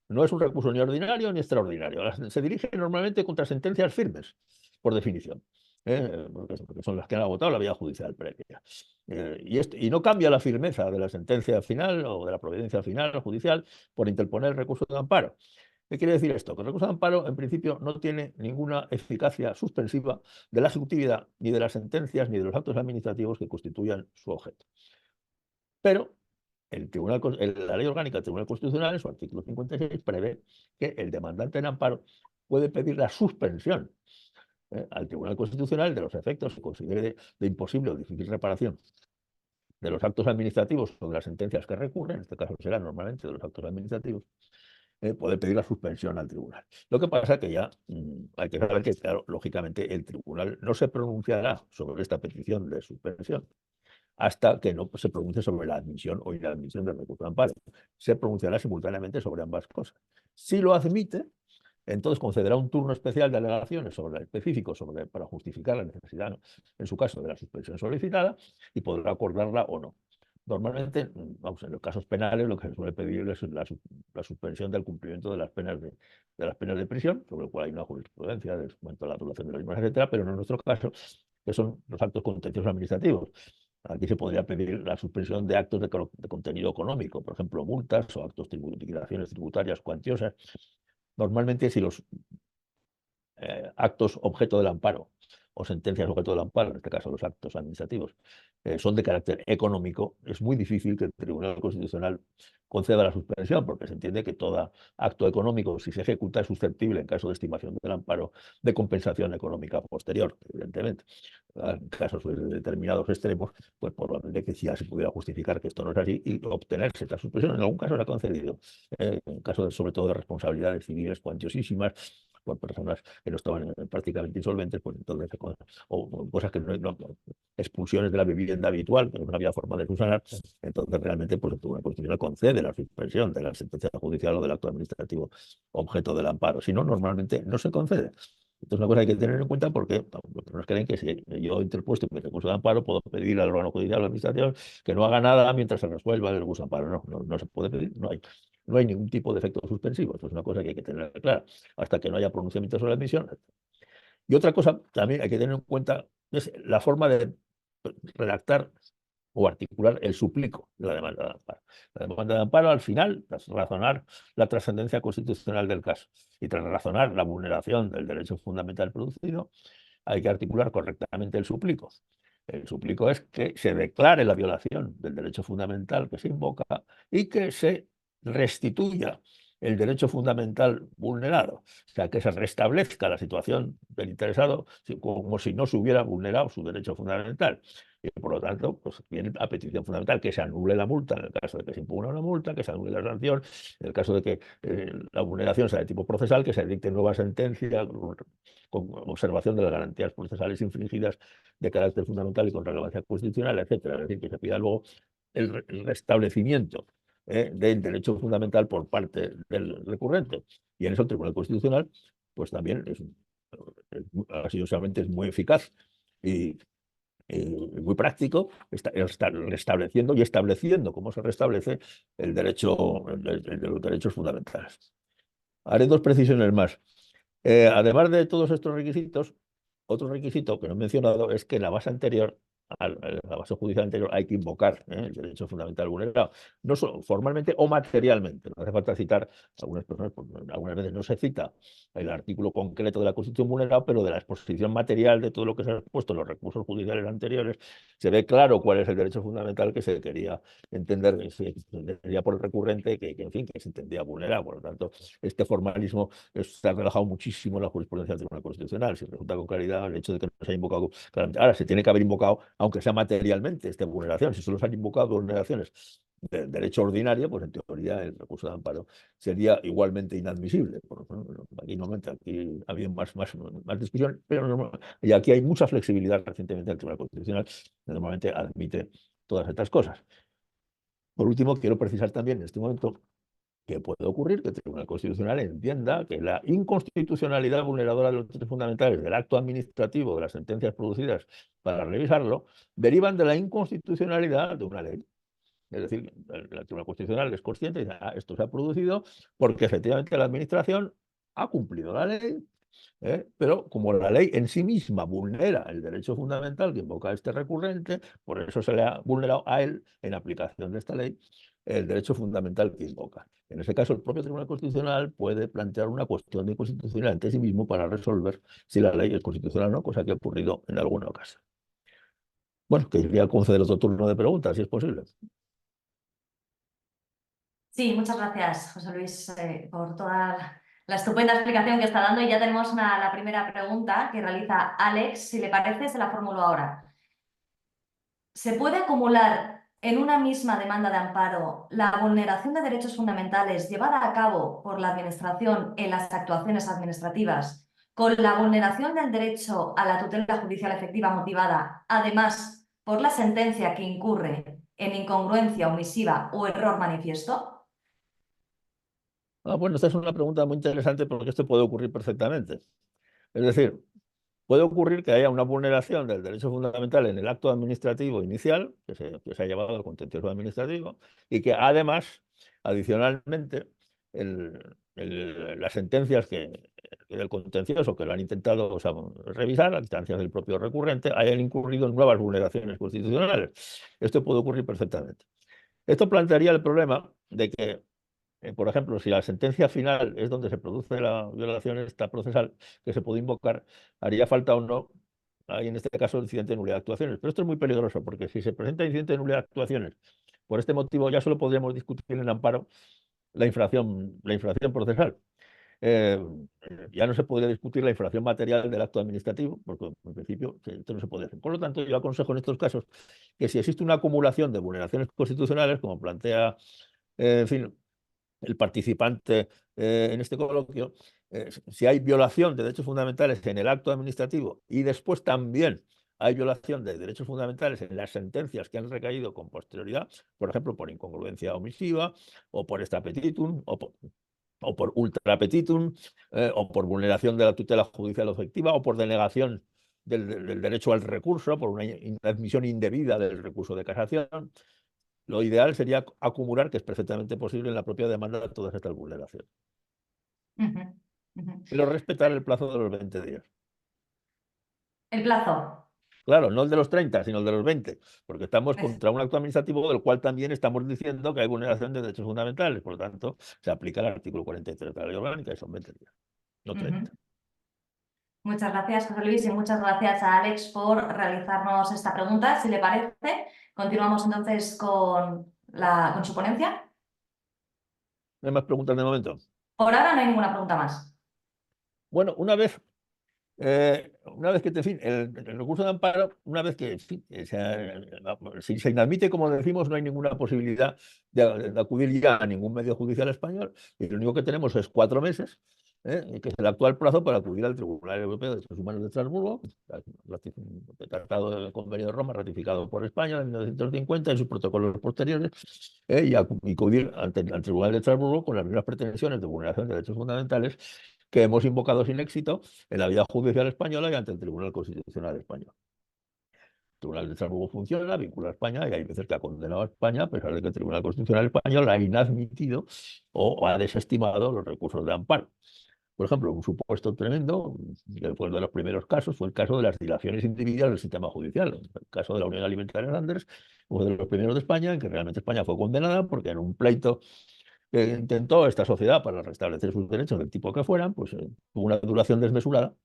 C: No es un recurso ni ordinario ni extraordinario. Se dirige normalmente contra sentencias firmes, por definición, porque son las que han agotado la vía judicial previa. Y no cambia la firmeza de la sentencia final o de la providencia final judicial por interponer el recurso de amparo. ¿Qué quiere decir esto? Que el recurso de amparo, en principio, no tiene ninguna eficacia suspensiva de la ejecutividad, ni de las sentencias, ni de los actos administrativos que constituyan su objeto. Pero la ley orgánica del Tribunal Constitucional, en su artículo 56, prevé que el demandante en amparo puede pedir la suspensión al Tribunal Constitucional de los efectos que considere de imposible o difícil reparación de los actos administrativos o de las sentencias que recurren, en este caso será normalmente de los actos administrativos, puede pedir la suspensión al tribunal. Lo que pasa es que ya hay que saber que, claro, lógicamente, el tribunal no se pronunciará sobre esta petición de suspensión hasta que no se pronuncie sobre la admisión o inadmisión del recurso de amparo. Se pronunciará simultáneamente sobre ambas cosas. Si lo admite, entonces concederá un turno especial de alegaciones específico para justificar la necesidad, en su caso, de la suspensión solicitada, y podrá acordarla o no. Normalmente, vamos, en los casos penales lo que se suele pedir es la suspensión del cumplimiento de las penas de prisión, sobre lo cual hay una jurisprudencia de cuanto a la duración de las mismas, etcétera, pero no en nuestro caso, que son los actos contenciosos administrativos. Aquí se podría pedir la suspensión de actos de contenido económico, por ejemplo, multas o actos de liquidaciones tributarias cuantiosas. Normalmente, si los actos objeto del amparo o sentencias objeto del amparo, en este caso los actos administrativos, son de carácter económico, es muy difícil que el Tribunal Constitucional conceda la suspensión, porque se entiende que todo acto económico, si se ejecuta, es susceptible, en caso de estimación del amparo, de compensación económica posterior, evidentemente. En casos determinados extremos, pues probablemente que ya se pudiera justificar que esto no es así y obtenerse esta suspensión. En algún caso se ha concedido, en caso sobre todo de responsabilidades civiles cuantiosísimas por personas que no estaban prácticamente insolventes, pues entonces, o cosas que expulsiones de la vivienda habitual, que no había forma de subsanar, entonces realmente pues el Tribunal Constitucional concede la suspensión de la sentencia judicial o del acto administrativo objeto del amparo. Si no, normalmente no se concede. Esto es una cosa que hay que tener en cuenta porque los personas creen que si yo he interpuesto mi recurso de amparo, puedo pedir al órgano judicial o administrativo que no haga nada mientras se resuelva el recurso de amparo. No se puede pedir, no hay ningún tipo de efecto suspensivo. Esto es una cosa que hay que tener clara hasta que no haya pronunciamiento sobre la admisión. Y otra cosa también hay que tener en cuenta es la forma de redactar o articular el suplico de la demanda de amparo. La demanda de amparo, al final, tras razonar la trascendencia constitucional del caso y tras razonar la vulneración del derecho fundamental producido, hay que articular correctamente el suplico. El suplico es que se declare la violación del derecho fundamental que se invoca y que se restituya el derecho fundamental vulnerado, o sea, que se restablezca la situación del interesado como si no se hubiera vulnerado su derecho fundamental. Y por lo tanto, pues viene a petición fundamental que se anule la multa en el caso de que se impugna una multa, que se anule la sanción, en el caso de que la vulneración sea de tipo procesal, que se dicte nueva sentencia con observación de las garantías procesales infringidas de carácter fundamental y con relevancia constitucional, etcétera. Es decir, que se pida luego el restablecimiento del derecho fundamental por parte del recurrente. Y en eso el Tribunal Constitucional, pues también ha sido solamente es muy eficaz y muy práctico, restableciendo y estableciendo cómo se restablece el derecho, de los derechos fundamentales. Haré dos precisiones más. Además de todos estos requisitos, otro requisito que no he mencionado es que en la base anterior, a la base judicial anterior, hay que invocar el derecho fundamental vulnerado, no solo formalmente o materialmente. No hace falta citar algunas personas, pues, algunas veces no se cita el artículo concreto de la Constitución vulnerado, pero de la exposición material de todo lo que se ha expuesto en los recursos judiciales anteriores, se ve claro cuál es el derecho fundamental que se quería entender, que se entendía por el recurrente, en fin, que se entendía vulnerado. Por lo tanto, este formalismo se ha relajado muchísimo la jurisprudencia del Tribunal Constitucional. Si resulta con claridad el hecho de que no se haya invocado claramente. Ahora, se tiene que haber invocado, aunque sea materialmente, esta vulneración. Si solo se han invocado vulneraciones de derecho ordinario, pues en teoría el recurso de amparo sería igualmente inadmisible. Aquí ha habido más discusión, pero y aquí hay mucha flexibilidad recientemente del Tribunal Constitucional, que normalmente admite todas estas cosas. Por último, quiero precisar también en este momento que puede ocurrir que el Tribunal Constitucional entienda que la inconstitucionalidad vulneradora de los derechos fundamentales del acto administrativo de las sentencias producidas para revisarlo derivan de la inconstitucionalidad de una ley. Es decir, el Tribunal Constitucional es consciente y dice, esto se ha producido porque efectivamente la Administración ha cumplido la ley, pero como la ley en sí misma vulnera el derecho fundamental que invoca este recurrente, por eso se le ha vulnerado a él, en aplicación de esta ley, el derecho fundamental que invoca. En ese caso, el propio Tribunal Constitucional puede plantear una cuestión de inconstitucionalidad ante sí mismo para resolver si la ley es constitucional o no, cosa que ha ocurrido en alguna ocasión. Bueno, que quería conceder otro turno de preguntas, si es posible.
B: Sí, muchas gracias, José Luis, por toda la estupenda explicación que está dando. Y ya tenemos la primera pregunta que realiza Alex. Si le parece, se la formulo ahora. ¿Se puede acumular en una misma demanda de amparo la vulneración de derechos fundamentales llevada a cabo por la Administración en las actuaciones administrativas con la vulneración del derecho a la tutela judicial efectiva motivada, además por la sentencia que incurre en incongruencia omisiva o error manifiesto?
C: Bueno, esta es una pregunta muy interesante porque esto puede ocurrir perfectamente. Es decir, puede ocurrir que haya una vulneración del derecho fundamental en el acto administrativo inicial, que se ha llevado al contencioso administrativo, y que además, adicionalmente, las sentencias del contencioso que lo han intentado, o sea, revisar, las instancias del propio recurrente, hayan incurrido en nuevas vulneraciones constitucionales. Esto puede ocurrir perfectamente. Esto plantearía el problema de que, por ejemplo, si la sentencia final es donde se produce la violación esta procesal que se puede invocar, haría falta o no, hay en este caso, incidente de nulidad de actuaciones. Pero esto es muy peligroso, porque si se presenta incidente de nulidad de actuaciones, por este motivo ya solo podríamos discutir en amparo la infracción procesal. Eh, ya no se podría discutir la infracción material del acto administrativo, porque en principio esto no se puede hacer. Por lo tanto, yo aconsejo en estos casos que si existe una acumulación de vulneraciones constitucionales, como plantea, en fin, el participante en este coloquio, si hay violación de derechos fundamentales en el acto administrativo y después también hay violación de derechos fundamentales en las sentencias que han recaído con posterioridad, por ejemplo, por incongruencia omisiva o por extra petitum o por ultra petitum, o por vulneración de la tutela judicial efectiva, o por denegación del derecho al recurso, por una admisión indebida del recurso de casación. Lo ideal sería acumular, que es perfectamente posible en la propia demanda, de todas estas vulneraciones. Pero respetar el plazo de los 20 días.
B: El plazo.
C: Claro, no el de los 30, sino el de los 20, porque estamos contra un acto administrativo del cual también estamos diciendo que hay vulneración de derechos fundamentales. Por lo tanto, se aplica el artículo 43 de la Ley Orgánica y son 20 días, no 30.
B: Muchas gracias, José Luis, y muchas gracias a Alex por realizarnos esta pregunta. Si le parece, continuamos entonces con su ponencia.
C: ¿No hay más preguntas de momento?
B: Por ahora no hay ninguna pregunta más.
C: Bueno, una vez que el recurso de amparo, una vez que, en fin, si se inadmite, como decimos, no hay ninguna posibilidad de acudir ya a ningún medio judicial español, y lo único que tenemos es 4 meses, que es el actual plazo para acudir al Tribunal Europeo de Derechos Humanos de Estrasburgo, el Tratado del Convenio de Roma, ratificado por España en 1950 y sus protocolos posteriores, y acudir al Tribunal de Estrasburgo con las mismas pretensiones de vulneración de derechos fundamentales que hemos invocado sin éxito en la vida judicial española y ante el Tribunal Constitucional español. El Tribunal de Estrasburgo funciona, vincula a España y hay veces que ha condenado a España, a pesar de que el Tribunal Constitucional español ha inadmitido o ha desestimado los recursos de amparo. Por ejemplo, un supuesto tremendo, que fue de los primeros casos, fue el caso de las dilaciones individuales del sistema judicial. El caso de la Unión Alimentaria Sanders fue de los primeros de España, en que realmente España fue condenada porque en un pleito que intentó esta sociedad para restablecer sus derechos del tipo que fueran, pues tuvo una duración desmesurada.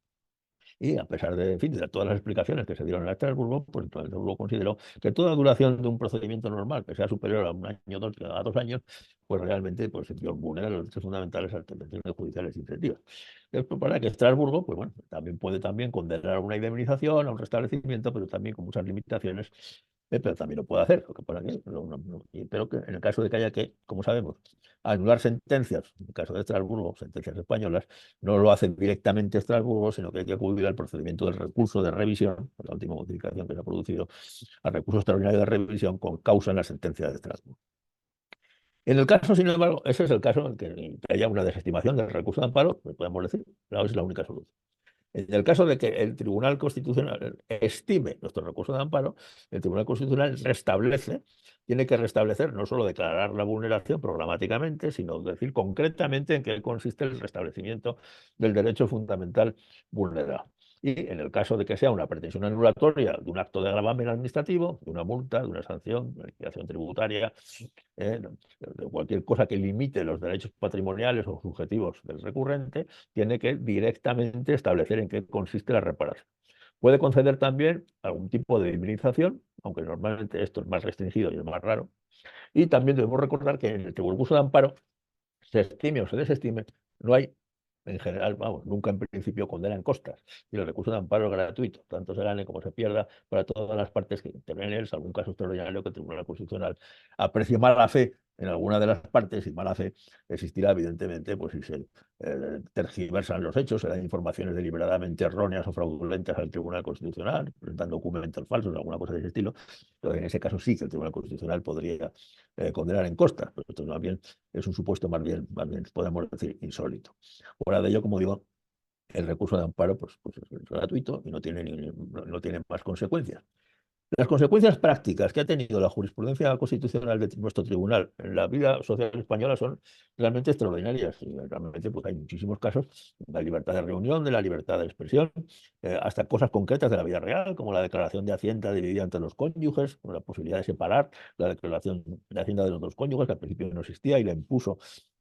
C: Y a pesar de, en fin, de todas las explicaciones que se dieron en Estrasburgo, pues Estrasburgo consideró que toda duración de un procedimiento normal que sea superior a un año, a 2 años, pues realmente pues, vulnera los derechos fundamentales a las detenciones judiciales incentivas. Para que Estrasburgo, pues bueno, también puede condenar a una indemnización, a un restablecimiento, pero también con muchas limitaciones, pero también lo puede hacer. Pero que en el caso de que haya que, como sabemos, anular sentencias, en el caso de Estrasburgo, sentencias españolas, no lo hace directamente Estrasburgo, sino que hay que acudir al procedimiento del recurso de revisión, la última modificación que se ha producido, al recurso extraordinario de revisión con causa en la sentencia de Estrasburgo. En el caso, sin embargo, ese es el caso en que haya una desestimación del recurso de amparo, pues podemos decir, claro, es la única solución. En el caso de que el Tribunal Constitucional estime nuestro recurso de amparo, el Tribunal Constitucional tiene que restablecer, no solo declarar la vulneración programáticamente, sino decir concretamente en qué consiste el restablecimiento del derecho fundamental vulnerado. Y en el caso de que sea una pretensión anulatoria de un acto de gravamen administrativo, de una multa, de una sanción, de liquidación tributaria, de cualquier cosa que limite los derechos patrimoniales o subjetivos del recurrente, tiene que directamente establecer en qué consiste la reparación. Puede conceder también algún tipo de indemnización, aunque normalmente esto es más restringido y es más raro. Y también debemos recordar que en el recurso de amparo, se estime o se desestime, no hay, en general, vamos, nunca en principio condenan costas. Y el recurso de amparo es gratuito, tanto se gane como se pierda para todas las partes que intervienen en él, salvo un caso extraordinario que el Tribunal Constitucional aprecie mala fe en alguna de las partes, y mala fe existirá, evidentemente, pues si se tergiversan los hechos, se dan informaciones deliberadamente erróneas o fraudulentas al Tribunal Constitucional, presentan documentos falsos, alguna cosa de ese estilo. Entonces, en ese caso sí que el Tribunal Constitucional podría condenar en costas, pero esto más bien es un supuesto más bien podemos decir, insólito. Fuera de ello, como digo, el recurso de amparo pues es gratuito y no tiene más consecuencias. Las consecuencias prácticas que ha tenido la jurisprudencia constitucional de nuestro tribunal en la vida social española son realmente extraordinarias. Y realmente pues, hay muchísimos casos de la libertad de reunión, de la libertad de expresión, hasta cosas concretas de la vida real, como la declaración de Hacienda dividida entre los cónyuges, con la posibilidad de separar la declaración de Hacienda de los dos cónyuges, que al principio no existía y la impuso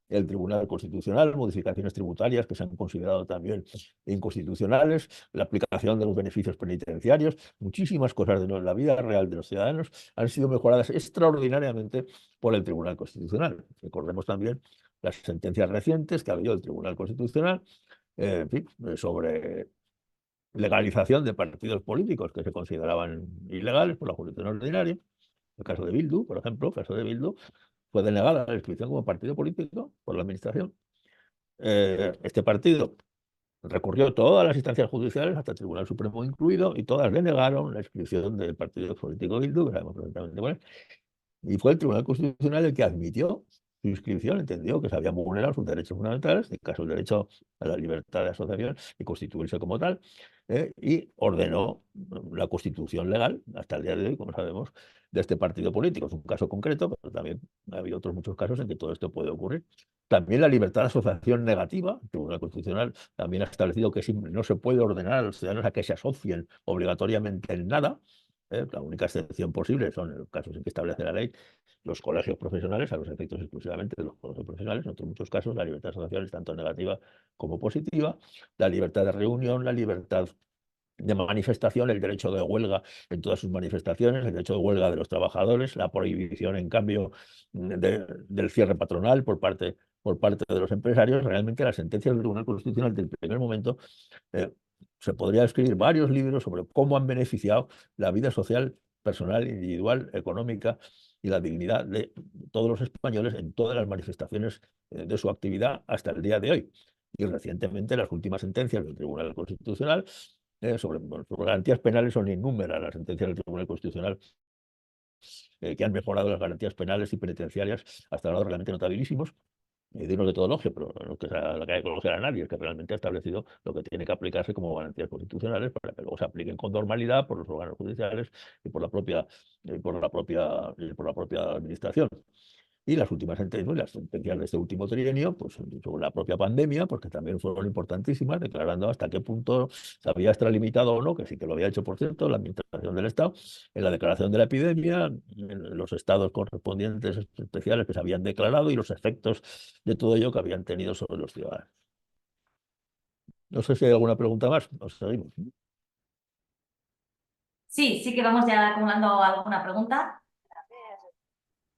C: el Tribunal Constitucional, modificaciones tributarias que se han considerado también inconstitucionales, la aplicación de los beneficios penitenciarios, muchísimas cosas de la vida real de los ciudadanos han sido mejoradas extraordinariamente por el Tribunal Constitucional. Recordemos también las sentencias recientes que ha habido el Tribunal Constitucional en fin, sobre legalización de partidos políticos que se consideraban ilegales por la jurisdicción ordinaria. El caso de Bildu, por ejemplo, el caso de Bildu fue denegada la inscripción como partido político por la Administración. Este partido recurrió todas las instancias judiciales, hasta el Tribunal Supremo incluido, y todas le negaron la inscripción del partido político Bildu, que sabemos perfectamente cuál es. Y fue el Tribunal Constitucional el que admitió su inscripción, entendió que se habían vulnerado sus derechos fundamentales, en caso el derecho a la libertad de asociación y constituirse como tal, y ordenó la constitución legal, hasta el día de hoy, como sabemos, de este partido político. Es un caso concreto, pero también ha habido otros muchos casos en que todo esto puede ocurrir. También la libertad de asociación negativa, el Tribunal Constitucional también ha establecido que no se puede ordenar a los ciudadanos a que se asocien obligatoriamente en nada. La única excepción posible son en los casos en que establece la ley los colegios profesionales, a los efectos exclusivamente de los colegios profesionales. En otros muchos casos la libertad de asociación es tanto negativa como positiva. La libertad de reunión, la libertad de manifestación, el derecho de huelga en todas sus manifestaciones, el derecho de huelga de los trabajadores, la prohibición, en cambio, del cierre patronal por parte de los empresarios. Realmente las sentencias del Tribunal Constitucional del primer momento se podría escribir varios libros sobre cómo han beneficiado la vida social, personal, individual, económica y la dignidad de todos los españoles en todas las manifestaciones de su actividad hasta el día de hoy. Y recientemente las últimas sentencias del Tribunal Constitucional sobre garantías penales son innúmeras las sentencias del Tribunal Constitucional que han mejorado las garantías penales y penitenciarias hasta ahora realmente notabilísimos. Dignos de todo elogio, pero no es que sea la que hay que elogiar a nadie, es que realmente ha establecido lo que tiene que aplicarse como garantías constitucionales para que luego se apliquen con normalidad por los órganos judiciales y por la propia, por la propia administración. Y las últimas sentencias, las sentencias de este último trienio, pues sobre la propia pandemia, porque también fueron importantísimas, declarando hasta qué punto se había extralimitado o no, que sí que lo había hecho, por cierto, la Administración del Estado, en la declaración de la epidemia, en los estados correspondientes especiales que se habían declarado y los efectos de todo ello que habían tenido sobre los ciudadanos. No sé si hay alguna pregunta más. Nos seguimos.
B: Sí, sí que vamos ya acumulando alguna pregunta.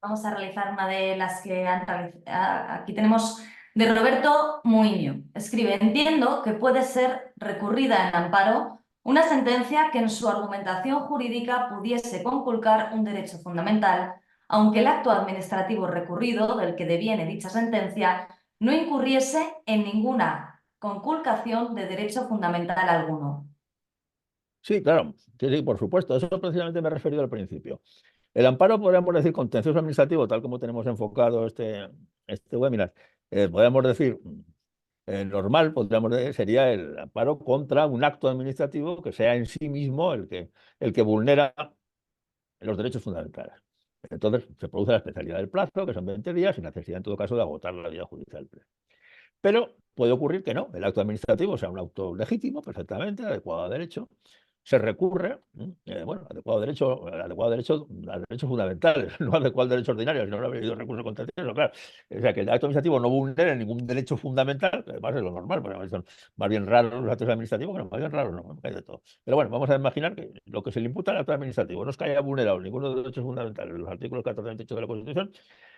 B: Vamos a realizar una de las que han realizado. Aquí tenemos de Roberto Muiño. Escribe: entiendo que puede ser recurrida en amparo una sentencia que en su argumentación jurídica pudiese conculcar un derecho fundamental, aunque el acto administrativo recurrido del que deviene dicha sentencia no incurriese en ninguna conculcación de derecho fundamental alguno.
C: Sí, claro, sí, por supuesto. Eso precisamente me he referido al principio. El amparo, podríamos decir, contencioso administrativo, tal como tenemos enfocado este webinar, podríamos decir normal, sería el amparo contra un acto administrativo que sea en sí mismo el que vulnera los derechos fundamentales. Entonces, se produce la especialidad del plazo, que son 20 días, sin necesidad, en todo caso, de agotar la vida judicial. Pero puede ocurrir que no, el acto administrativo sea un auto legítimo, perfectamente, adecuado a derecho. Se recurre, bueno, adecuado a derechos fundamentales, no adecuado al derecho ordinario, si no, no habría habido recurso contencioso, claro. O sea, que el acto administrativo no vulnere ningún derecho fundamental, que además es lo normal, porque son más bien raros los actos administrativos, pero más bien raros no, hay de todo. Pero bueno, vamos a imaginar que lo que se le imputa al acto administrativo no es que haya vulnerado ninguno de los derechos fundamentales, los artículos 14 y 28 de la Constitución,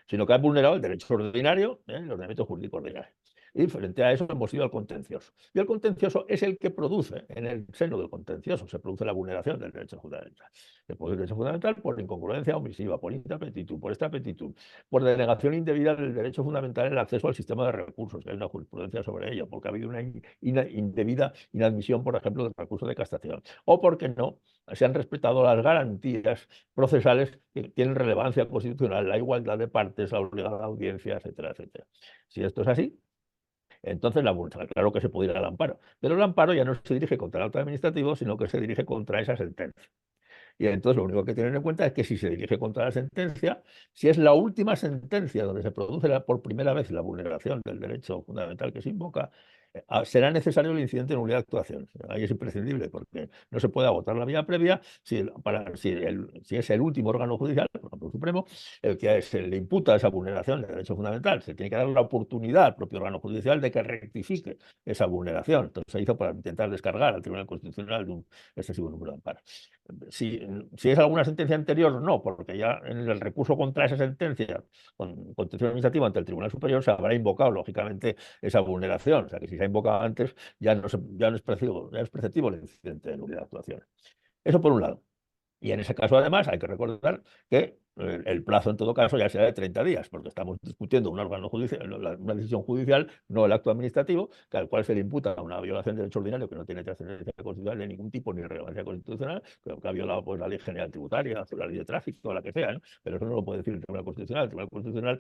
C: sino que ha vulnerado el derecho ordinario, el ordenamiento jurídico ordinario. Y frente a eso hemos ido al contencioso. Y el contencioso es el que produce, en el seno del contencioso, se produce la vulneración del derecho fundamental. Se produce el derecho fundamental por incongruencia omisiva, por inaptitud, por extrapetitud, por denegación indebida del derecho fundamental el acceso al sistema de recursos, que hay una jurisprudencia sobre ello, porque ha habido una indebida inadmisión, por ejemplo, del recurso de casación, o porque no se han respetado las garantías procesales que tienen relevancia constitucional, la igualdad de partes, la obligada audiencia, etcétera, etcétera. Si esto es así, entonces claro que se puede ir al amparo. Pero el amparo ya no se dirige contra el acto administrativo, sino que se dirige contra esa sentencia. Y entonces lo único que tener en cuenta es que si se dirige contra la sentencia, si es la última sentencia donde se produce por primera vez la vulneración del derecho fundamental que se invoca, será necesario el incidente de nulidad de actuación. Ahí es imprescindible porque no se puede agotar la vía previa si es el último órgano judicial, por ejemplo el Supremo, el que se le imputa esa vulneración del derecho fundamental. Se tiene que dar la oportunidad al propio órgano judicial de que rectifique esa vulneración. Entonces se hizo para intentar descargar al Tribunal Constitucional de un excesivo número de amparos. Si es alguna sentencia anterior, no, porque ya en el recurso contra esa sentencia, con contencioso administrativo ante el Tribunal Superior, se habrá invocado, lógicamente, esa vulneración. O sea, que si se ha invocado antes, ya no es preceptivo el incidente de nulidad de actuación. Eso por un lado. Y en ese caso, además, hay que recordar que el plazo, en todo caso, ya será de 30 días, porque estamos discutiendo un órgano judicial, una decisión judicial, no el acto administrativo, que al cual se le imputa una violación de derecho ordinario que no tiene trascendencia constitucional de ningún tipo ni relevancia constitucional, que ha violado pues, la ley general tributaria, la ley de tráfico, la que sea, ¿no? Pero eso no lo puede decir el Tribunal Constitucional. El Tribunal Constitucional,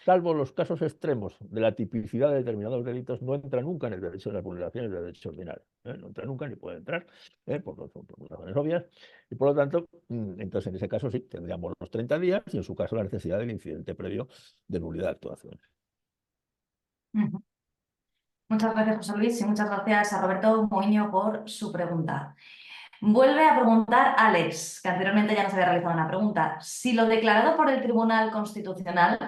C: salvo los casos extremos de la tipicidad de determinados delitos, no entra nunca en el derecho de las vulneraciones del derecho ordinario. No entra nunca ni puede entrar, por razones obvias. Y por lo tanto, entonces en ese caso sí, tendríamos los 30 días y en su caso la necesidad del incidente previo de nulidad de actuación.
B: Muchas gracias, José Luis, y muchas gracias a Roberto Moiño por su pregunta. Vuelve a preguntar Alex, que anteriormente ya nos había realizado una pregunta. Si lo declarado por el Tribunal Constitucional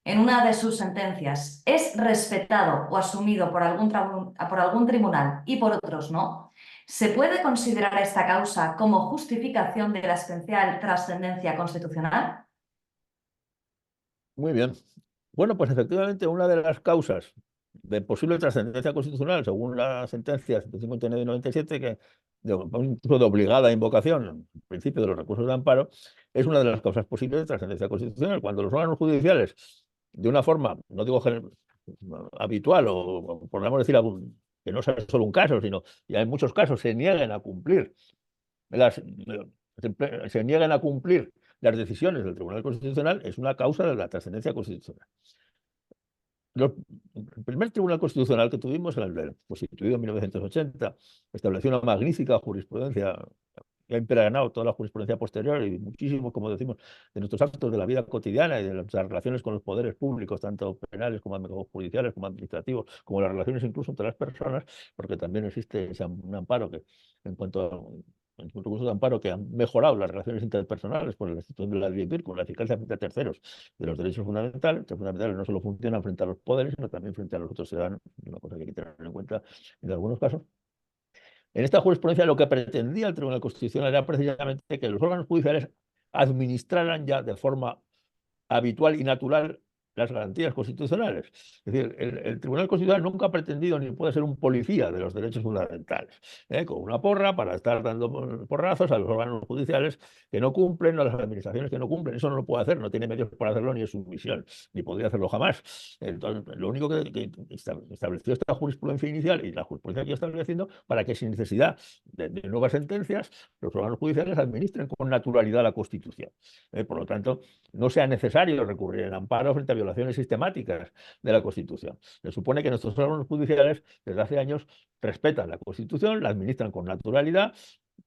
B: en una de sus sentencias es respetado o asumido por algún tribunal y por otros no, ¿se puede considerar esta causa como justificación de la esencial trascendencia constitucional?
C: Muy bien. Bueno, pues efectivamente una de las causas de posible trascendencia constitucional, según la sentencia 159 y 97, que incluso de obligada invocación, en principio de los recursos de amparo, es una de las causas posibles de trascendencia constitucional. Cuando los órganos judiciales, de una forma, no digo habitual, o podríamos decir que no sea solo un caso, sino ya en muchos casos se nieguen a cumplir se nieguen a cumplir las decisiones del Tribunal Constitucional, es una causa de la trascendencia constitucional. El primer Tribunal Constitucional que tuvimos, el constituido en 1980, estableció una magnífica jurisprudencia que ha impregnado toda la jurisprudencia posterior y muchísimo, como decimos, de nuestros actos de la vida cotidiana y de las relaciones con los poderes públicos, tanto penales como judiciales, como administrativos, como las relaciones incluso entre las personas, porque también existe un amparo que, en cuanto a un recurso de amparo que han mejorado las relaciones interpersonales por la institución de la ley con la eficacia frente a terceros de los derechos fundamentales. Los fundamentales no solo funcionan frente a los poderes, sino también frente a los otros ciudadanos, una cosa que hay que tener en cuenta en algunos casos. En esta jurisprudencia lo que pretendía el Tribunal Constitucional era precisamente que los órganos judiciales administraran ya de forma habitual y natural las garantías constitucionales. Es decir, el Tribunal Constitucional nunca ha pretendido ni puede ser un policía de los derechos fundamentales, con una porra para estar dando porrazos a los órganos judiciales que no cumplen, a las administraciones que no cumplen. Eso no lo puede hacer, no tiene medios para hacerlo ni es su misión, ni podría hacerlo jamás. Entonces, lo único que estableció esta jurisprudencia inicial y la jurisprudencia que está estableciendo para que sin necesidad de nuevas sentencias los órganos judiciales administren con naturalidad la Constitución. Por lo tanto, no sea necesario recurrir en amparo frente a violaciones sistemáticas de la Constitución. Se supone que nuestros órganos judiciales desde hace años respetan la Constitución, la administran con naturalidad,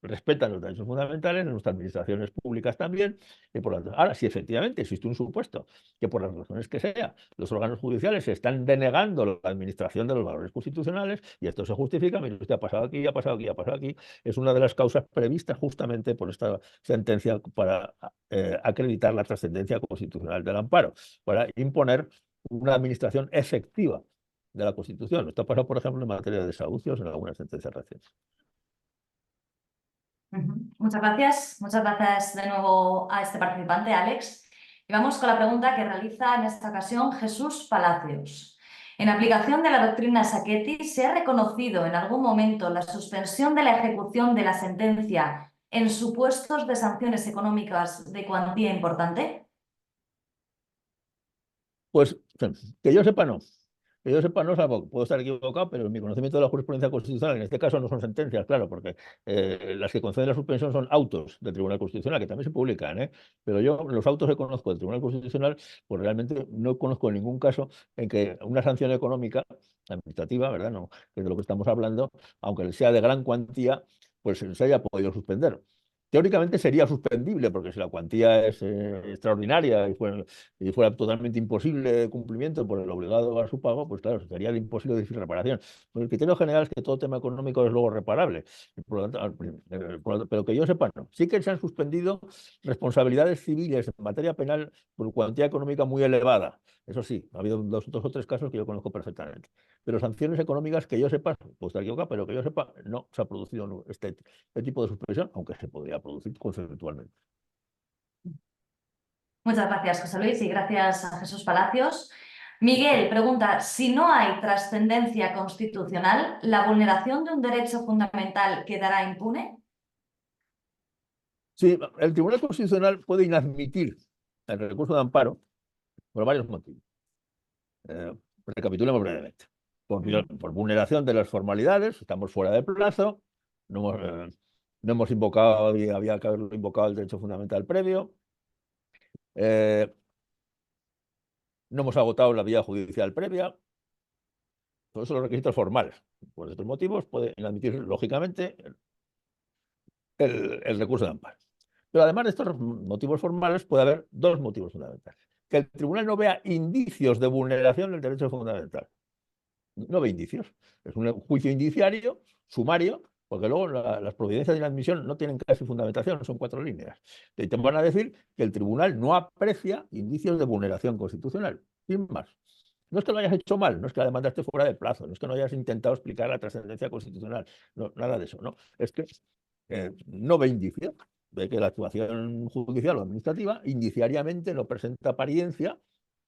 C: respetan los derechos fundamentales, en nuestras administraciones públicas también, y por lo tanto, ahora, si efectivamente existe un supuesto que por las razones que sea, los órganos judiciales se están denegando la administración de los valores constitucionales, y esto se justifica, mire usted, ha pasado aquí, ha pasado aquí, ha pasado aquí, es una de las causas previstas justamente por esta sentencia para acreditar la trascendencia constitucional del amparo, para imponer una administración efectiva de la Constitución. Esto ha pasado, por ejemplo, en materia de desahucios en algunas sentencias recientes.
B: Muchas gracias de nuevo a este participante, Alex. Y vamos con la pregunta que realiza en esta ocasión Jesús Palacios. En aplicación de la doctrina Sacchetti, ¿se ha reconocido en algún momento la suspensión de la ejecución de la sentencia en supuestos de sanciones económicas de cuantía importante?
C: Pues que yo sepa, no. Que yo sepa, no, salvo, puedo estar equivocado, pero mi conocimiento de la jurisprudencia constitucional, en este caso no son sentencias, claro, porque las que conceden la suspensión son autos del Tribunal Constitucional, que también se publican, pero yo los autos que conozco del Tribunal Constitucional, pues realmente no conozco ningún caso en que una sanción económica administrativa, ¿verdad? No, que es de lo que estamos hablando, aunque sea de gran cuantía, pues se haya podido suspender. Teóricamente sería suspendible, porque si la cuantía es extraordinaria y fuera totalmente imposible de cumplimiento por el obligado a su pago, pues claro, sería imposible decir reparación. Pues el criterio general es que todo tema económico es luego reparable. Por lo tanto, pero que yo sepa, no. Sí que se han suspendido responsabilidades civiles en materia penal por cuantía económica muy elevada. Eso sí, ha habido dos o tres casos que yo conozco perfectamente. Pero sanciones económicas que yo sepa, pues estar equivocado, pero que yo sepa, no se ha producido este tipo de suspensión, aunque se podría producir conceptualmente.
B: Muchas gracias, José Luis, y gracias a Jesús Palacios. Miguel pregunta, si no hay trascendencia constitucional, ¿la vulneración de un derecho fundamental quedará impune?
C: Sí, el Tribunal Constitucional puede inadmitir el recurso de amparo por varios motivos. Recapitulemos brevemente. Por vulneración de las formalidades, estamos fuera de plazo, no hemos invocado y había que haberlo invocado el derecho fundamental previo. No hemos agotado la vía judicial previa. Todos los requisitos formales. Por estos motivos puede inadmitir, lógicamente, el recurso de amparo. Pero además de estos motivos formales, puede haber dos motivos fundamentales. Que el tribunal no vea indicios de vulneración del derecho fundamental. No ve indicios. Es un juicio indiciario, sumario, porque luego las providencias de inadmisión no tienen casi fundamentación, son 4 líneas. Y te van a decir que el tribunal no aprecia indicios de vulneración constitucional, sin más. No es que lo hayas hecho mal, no es que la demanda esté fuera de plazo, no es que no hayas intentado explicar la trascendencia constitucional, no, nada de eso, no. Es que no ve indicios de que la actuación judicial o administrativa indiciariamente no presenta apariencia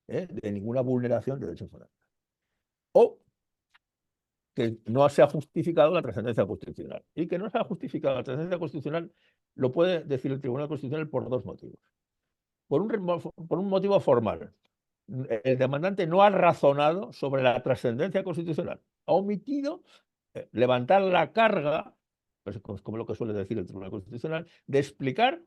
C: de ninguna vulneración de derechos fundamentales. O que no se ha justificado la trascendencia constitucional. Y que no se ha justificado la trascendencia constitucional lo puede decir el Tribunal Constitucional por dos motivos. Por un motivo formal. El demandante no ha razonado sobre la trascendencia constitucional. Ha omitido levantar la carga, pues, como lo que suele decir el Tribunal Constitucional, de explicar,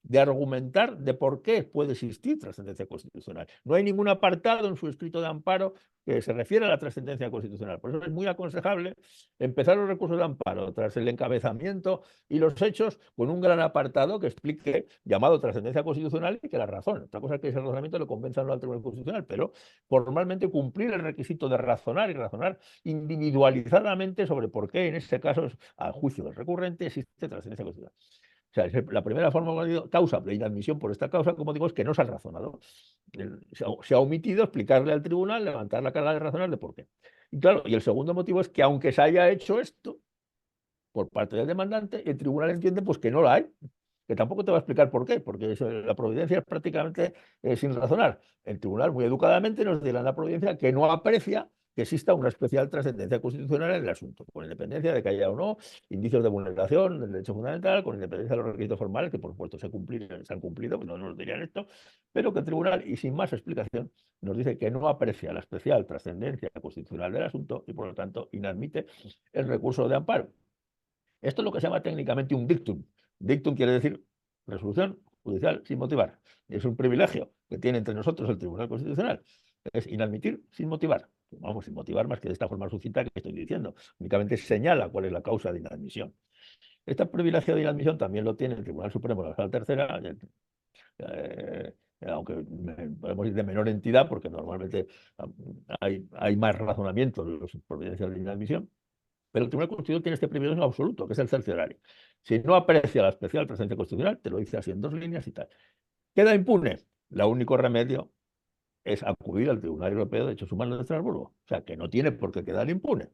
C: de argumentar de por qué puede existir trascendencia constitucional. No hay ningún apartado en su escrito de amparo que se refiere a la trascendencia constitucional. Por eso es muy aconsejable empezar los recursos de amparo tras el encabezamiento y los hechos con un gran apartado que explique, llamado trascendencia constitucional, y que la razón. Otra cosa es que ese razonamiento lo convenza al Tribunal Constitucional, pero formalmente cumplir el requisito de razonar y razonar individualizadamente sobre por qué en este caso, al juicio del recurrente, existe trascendencia constitucional. O sea, la primera forma de causa de inadmisión por esta causa, como digo, es que no se ha razonado. Se ha omitido explicarle al tribunal, levantar la carga de razonar de por qué. Y claro, y el segundo motivo es que aunque se haya hecho esto por parte del demandante, el tribunal entiende pues que no la hay, que tampoco te va a explicar por qué, porque la providencia es prácticamente sin razonar. El tribunal muy educadamente nos dirá en la providencia que no aprecia que exista una especial trascendencia constitucional en el asunto, con independencia de que haya o no indicios de vulneración del derecho fundamental, con independencia de los requisitos formales, que por supuesto se han cumplido, pues no nos dirían esto, pero que el tribunal, y sin más explicación, nos dice que no aprecia la especial trascendencia constitucional del asunto y por lo tanto inadmite el recurso de amparo. Esto es lo que se llama técnicamente un dictum. Dictum quiere decir resolución judicial sin motivar. Es un privilegio que tiene entre nosotros el Tribunal Constitucional. Es inadmitir sin motivar. Vamos, sin motivar más que de esta forma sucinta que estoy diciendo. Únicamente señala cuál es la causa de inadmisión. Este privilegio de inadmisión también lo tiene el Tribunal Supremo de la Sala Tercera, aunque podemos ir de menor entidad, porque normalmente hay más razonamiento de las providencias de inadmisión. Pero el Tribunal Constitucional tiene este privilegio absoluto, que es el cerciorario. Si no aprecia la especial trascendencia constitucional, te lo dice así en 2 líneas y tal. ¿Queda impune? El único remedio es acudir al Tribunal Europeo de Derechos Humanos de Estrasburgo. O sea, que no tiene por qué quedar impune.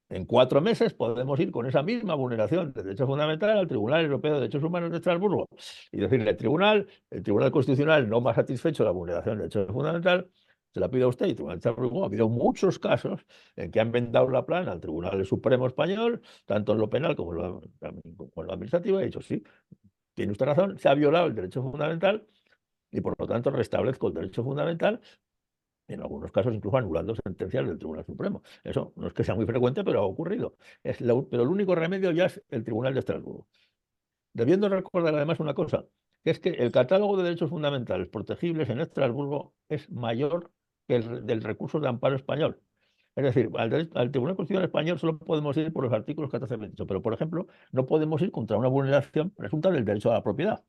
C: En 4 meses podemos ir con esa misma vulneración de derechos fundamentales al Tribunal Europeo de Derechos Humanos de Estrasburgo y decirle al tribunal, el Tribunal Constitucional no me ha satisfecho la vulneración de derechos fundamentales, se la pide a usted y el Tribunal de Estrasburgo. Ha habido muchos casos en que han vendado la plana al Tribunal Supremo Español, tanto en lo penal como en lo administrativo, y ha dicho, sí, tiene usted razón, se ha violado el derecho fundamental y por lo tanto restablezco el derecho fundamental, en algunos casos incluso anulando sentencias del Tribunal Supremo. Eso no es que sea muy frecuente, pero ha ocurrido. Pero el único remedio ya es el Tribunal de Estrasburgo. Debiendo recordar además una cosa, que es que el catálogo de derechos fundamentales protegibles en Estrasburgo es mayor que el del recurso de amparo español. Es decir, al Tribunal Constitucional Español solo podemos ir por los artículos 14 y 28, pero, por ejemplo, no podemos ir contra una vulneración presunta del derecho a la propiedad,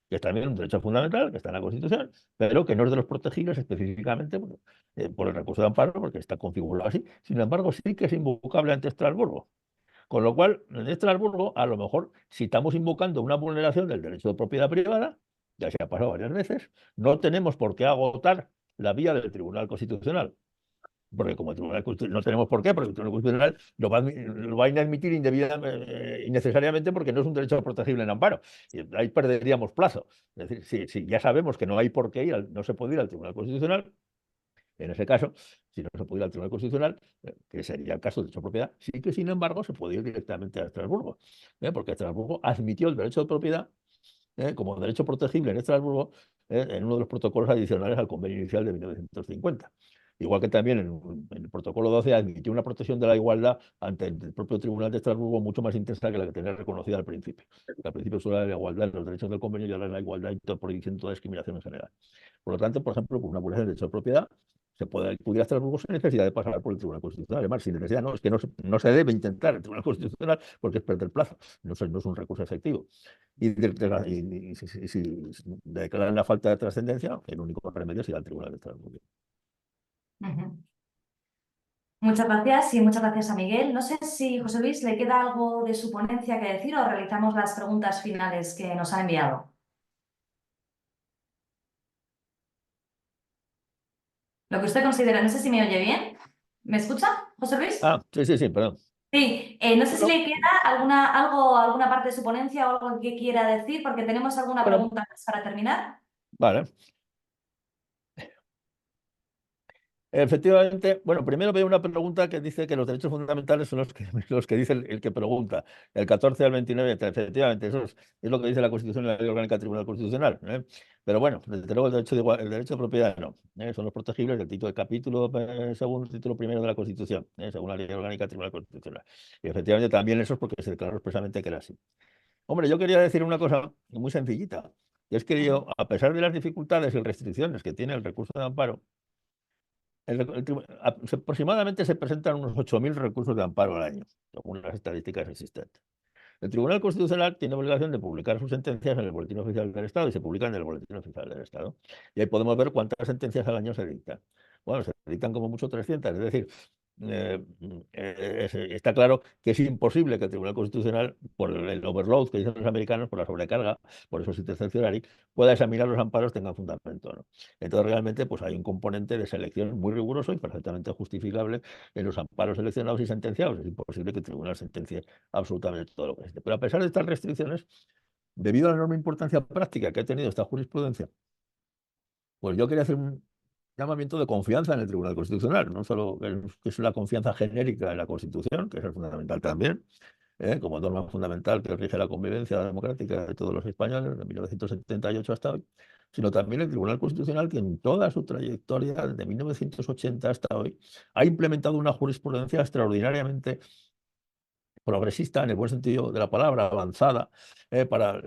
C: que es también un derecho fundamental, que está en la Constitución, pero que no es de los protegibles específicamente por el recurso de amparo, porque está configurado así. Sin embargo, sí que es invocable ante Estrasburgo. Con lo cual, en Estrasburgo, a lo mejor, si estamos invocando una vulneración del derecho de propiedad privada, ya se ha pasado varias veces, no tenemos por qué agotar la vía del Tribunal Constitucional. Porque como el Tribunal Constitucional no tenemos por qué, porque el Tribunal Constitucional lo va a inadmitir innecesariamente porque no es un derecho protegible en amparo. Y ahí perderíamos plazo. Es decir, si ya sabemos que no hay por qué ir, no se puede ir al Tribunal Constitucional, en ese caso, si no se puede ir al Tribunal Constitucional, que sería el caso de derecho de propiedad, sí que, sin embargo, se puede ir directamente a Estrasburgo, porque Estrasburgo admitió el derecho de propiedad como derecho protegible en Estrasburgo en uno de los protocolos adicionales al convenio inicial de 1950. Igual que también en el protocolo 12 admitió una protección de la igualdad ante el propio Tribunal de Estrasburgo mucho más intensa que la que tenía reconocida al principio. Al principio solo era la igualdad en los derechos del convenio y ahora es la igualdad y prohibición de toda discriminación en general. Por lo tanto, por ejemplo, con una vulneración del derecho de propiedad, se puede acudir a Estrasburgo sin necesidad de pasar por el Tribunal Constitucional. Además, sin necesidad, no, es que no se debe intentar el Tribunal Constitucional porque es perder plazo, no es un recurso efectivo. Y si declaran la falta de trascendencia, el único remedio será el Tribunal de Estrasburgo.
B: Muchas gracias y muchas gracias a Miguel. No sé si José Luis le queda algo de su ponencia que decir o realizamos las preguntas finales que nos han enviado. Lo que usted considera, no sé si me oye bien. ¿Me escucha, José Luis?
C: Sí, perdón.
B: Sí, no sé si le queda alguna parte de su ponencia o algo que quiera decir, porque tenemos alguna pregunta más para terminar.
C: Vale. Efectivamente, bueno, primero veo una pregunta que dice que los derechos fundamentales son los que dice el que pregunta, el 14 al 29, efectivamente, eso es lo que dice la Constitución y la Ley Orgánica del Tribunal Constitucional. Pero bueno, desde luego el derecho de propiedad no, son los protegibles del título de capítulo segundo, título primero de la Constitución, según la Ley Orgánica del Tribunal Constitucional. Y efectivamente también eso es porque se declaró expresamente que era así. Hombre, yo quería decir una cosa muy sencillita, y es que yo, a pesar de las dificultades y restricciones que tiene el recurso de amparo, aproximadamente se presentan unos 8.000 recursos de amparo al año, según las estadísticas existentes. El Tribunal Constitucional tiene obligación de publicar sus sentencias en el Boletín Oficial del Estado y se publican en el Boletín Oficial del Estado. Y ahí podemos ver cuántas sentencias al año se dictan. Bueno, se dictan como mucho 300, es decir, está claro que es imposible que el Tribunal Constitucional, por el overload que dicen los americanos, por la sobrecarga, por eso es excepcional, pueda examinar los amparos, tengan fundamento, ¿no? Entonces, realmente, pues hay un componente de selección muy riguroso y perfectamente justificable en los amparos seleccionados y sentenciados. Es imposible que el Tribunal sentencie absolutamente todo lo que existe. Pero a pesar de estas restricciones, debido a la enorme importancia práctica que ha tenido esta jurisprudencia, pues yo quería hacer un llamamiento de confianza en el Tribunal Constitucional, no solo que es la confianza genérica en la Constitución, que es fundamental también, como norma fundamental que rige la convivencia democrática de todos los españoles, de 1978 hasta hoy, sino también el Tribunal Constitucional, que en toda su trayectoria, desde 1980 hasta hoy, ha implementado una jurisprudencia extraordinariamente progresista, en el buen sentido de la palabra, avanzada, para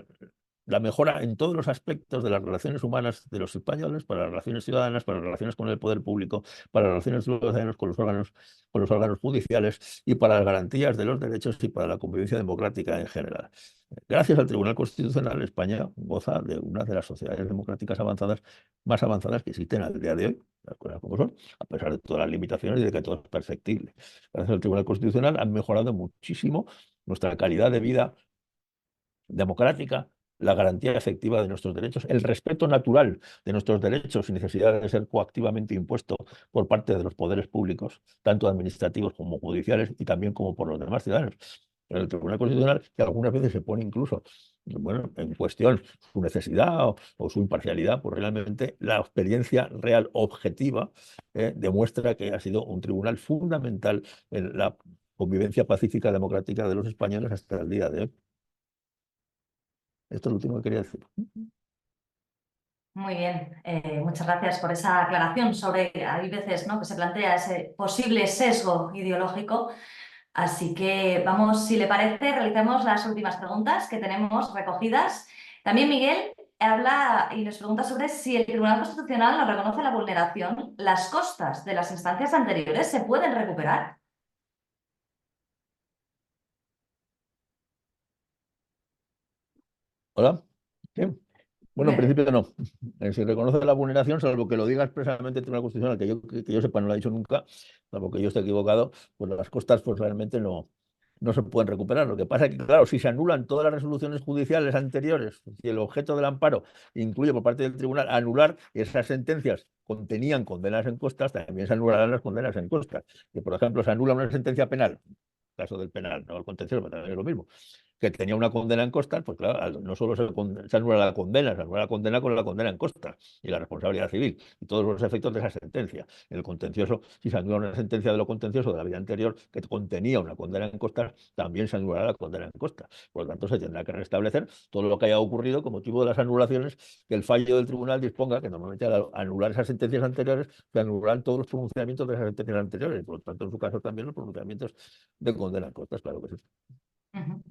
C: la mejora en todos los aspectos de las relaciones humanas de los españoles, para las relaciones ciudadanas, para las relaciones con el poder público, para las relaciones ciudadanas con los órganos judiciales y para las garantías de los derechos y para la convivencia democrática en general. Gracias al Tribunal Constitucional, España goza de una de las sociedades democráticas más avanzadas que existen al día de hoy, las cosas como son, a pesar de todas las limitaciones y de que todo es perfectible. Gracias al Tribunal Constitucional han mejorado muchísimo nuestra calidad de vida democrática, la garantía efectiva de nuestros derechos, el respeto natural de nuestros derechos sin necesidad de ser coactivamente impuesto por parte de los poderes públicos, tanto administrativos como judiciales y también como por los demás ciudadanos. El Tribunal Constitucional, que algunas veces se pone incluso en cuestión su necesidad o su imparcialidad, pues realmente la experiencia real objetiva demuestra que ha sido un tribunal fundamental en la convivencia pacífica democrática de los españoles hasta el día de hoy. Esto es lo último que quería decir.
B: Muy bien, muchas gracias por esa aclaración sobre, hay veces, ¿no?, que se plantea ese posible sesgo ideológico. Así que vamos, si le parece, realicemos las últimas preguntas que tenemos recogidas. También, Miguel, habla y nos pregunta sobre si el Tribunal Constitucional nos reconoce la vulneración, ¿las costas de las instancias anteriores se pueden recuperar?
C: Hola. Sí. Bueno, en
B: Dime.
C: principio no. Se reconoce la vulneración, salvo que lo diga expresamente el Tribunal Constitucional, que yo sepa no lo ha dicho nunca, salvo que yo esté equivocado, pues las costas pues realmente no se pueden recuperar. Lo que pasa es que, claro, si se anulan todas las resoluciones judiciales anteriores, si el objeto del amparo incluye por parte del tribunal anular esas sentencias contenían condenas en costas, también se anularán las condenas en costas. Que, por ejemplo, se anula una sentencia penal, caso del penal, no el contencioso, pero también es lo mismo, que tenía una condena en costas, pues claro, no solo se anula la condena, se anula la condena con la condena en costas y la responsabilidad civil y todos los efectos de esa sentencia. En el contencioso, si se anula una sentencia de lo contencioso de la vida anterior que contenía una condena en costas, también se anulará la condena en costas. Por lo tanto, se tendrá que restablecer todo lo que haya ocurrido con motivo de las anulaciones, que el fallo del tribunal disponga que normalmente al anular esas sentencias anteriores se anularán todos los pronunciamientos de esas sentencias anteriores y por lo tanto en su caso también los pronunciamientos de condena en costas, claro que sí.
B: Ujú.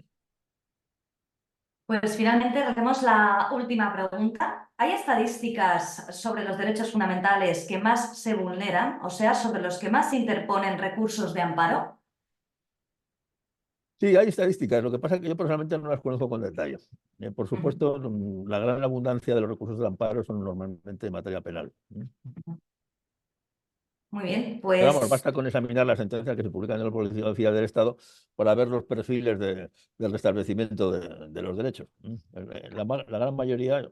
B: Pues finalmente hacemos la última pregunta. ¿Hay estadísticas sobre los derechos fundamentales que más se vulneran, o sea, sobre los que más se interponen recursos de amparo?
C: Sí, hay estadísticas. Lo que pasa es que yo personalmente no las conozco con detalle. Por
B: Ujú.
C: supuesto, la gran abundancia de los recursos de amparo son normalmente en materia penal.
B: Muy bien,
C: Pero vamos,
B: pues
C: basta con examinar las sentencias que se publican en el Boletín Oficial del Estado para ver los perfiles del restablecimiento de los derechos. La gran mayoría,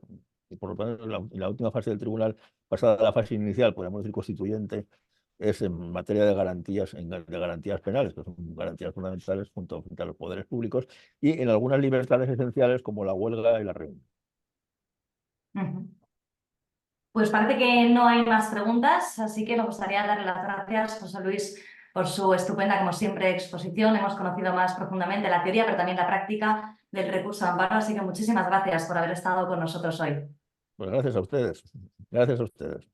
C: y por lo menos en la última fase del tribunal, pasada la fase inicial, podríamos decir constituyente, es en materia de garantías penales, que son garantías fundamentales junto a los poderes públicos, y en algunas libertades esenciales como la huelga y la reunión.
B: ujú. Pues parece que no hay más preguntas, así que me gustaría darle las gracias, José Luis, por su estupenda, como siempre, exposición. Hemos conocido más profundamente la teoría, pero también la práctica del recurso de amparo, así que muchísimas gracias por haber estado con nosotros hoy.
C: Pues gracias a ustedes. Gracias a ustedes.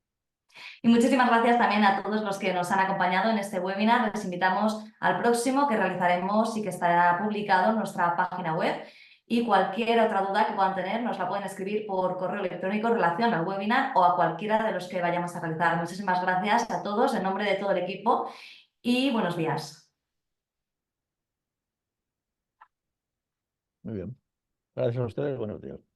B: Y muchísimas gracias también a todos los que nos han acompañado en este webinar. Les invitamos al próximo que realizaremos y que estará publicado en nuestra página web. Y cualquier otra duda que puedan tener nos la pueden escribir por correo electrónico en relación al webinar o a cualquiera de los que vayamos a realizar. Muchísimas gracias a todos en nombre de todo el equipo y buenos días.
C: Muy bien. Gracias a ustedes. Buenos días.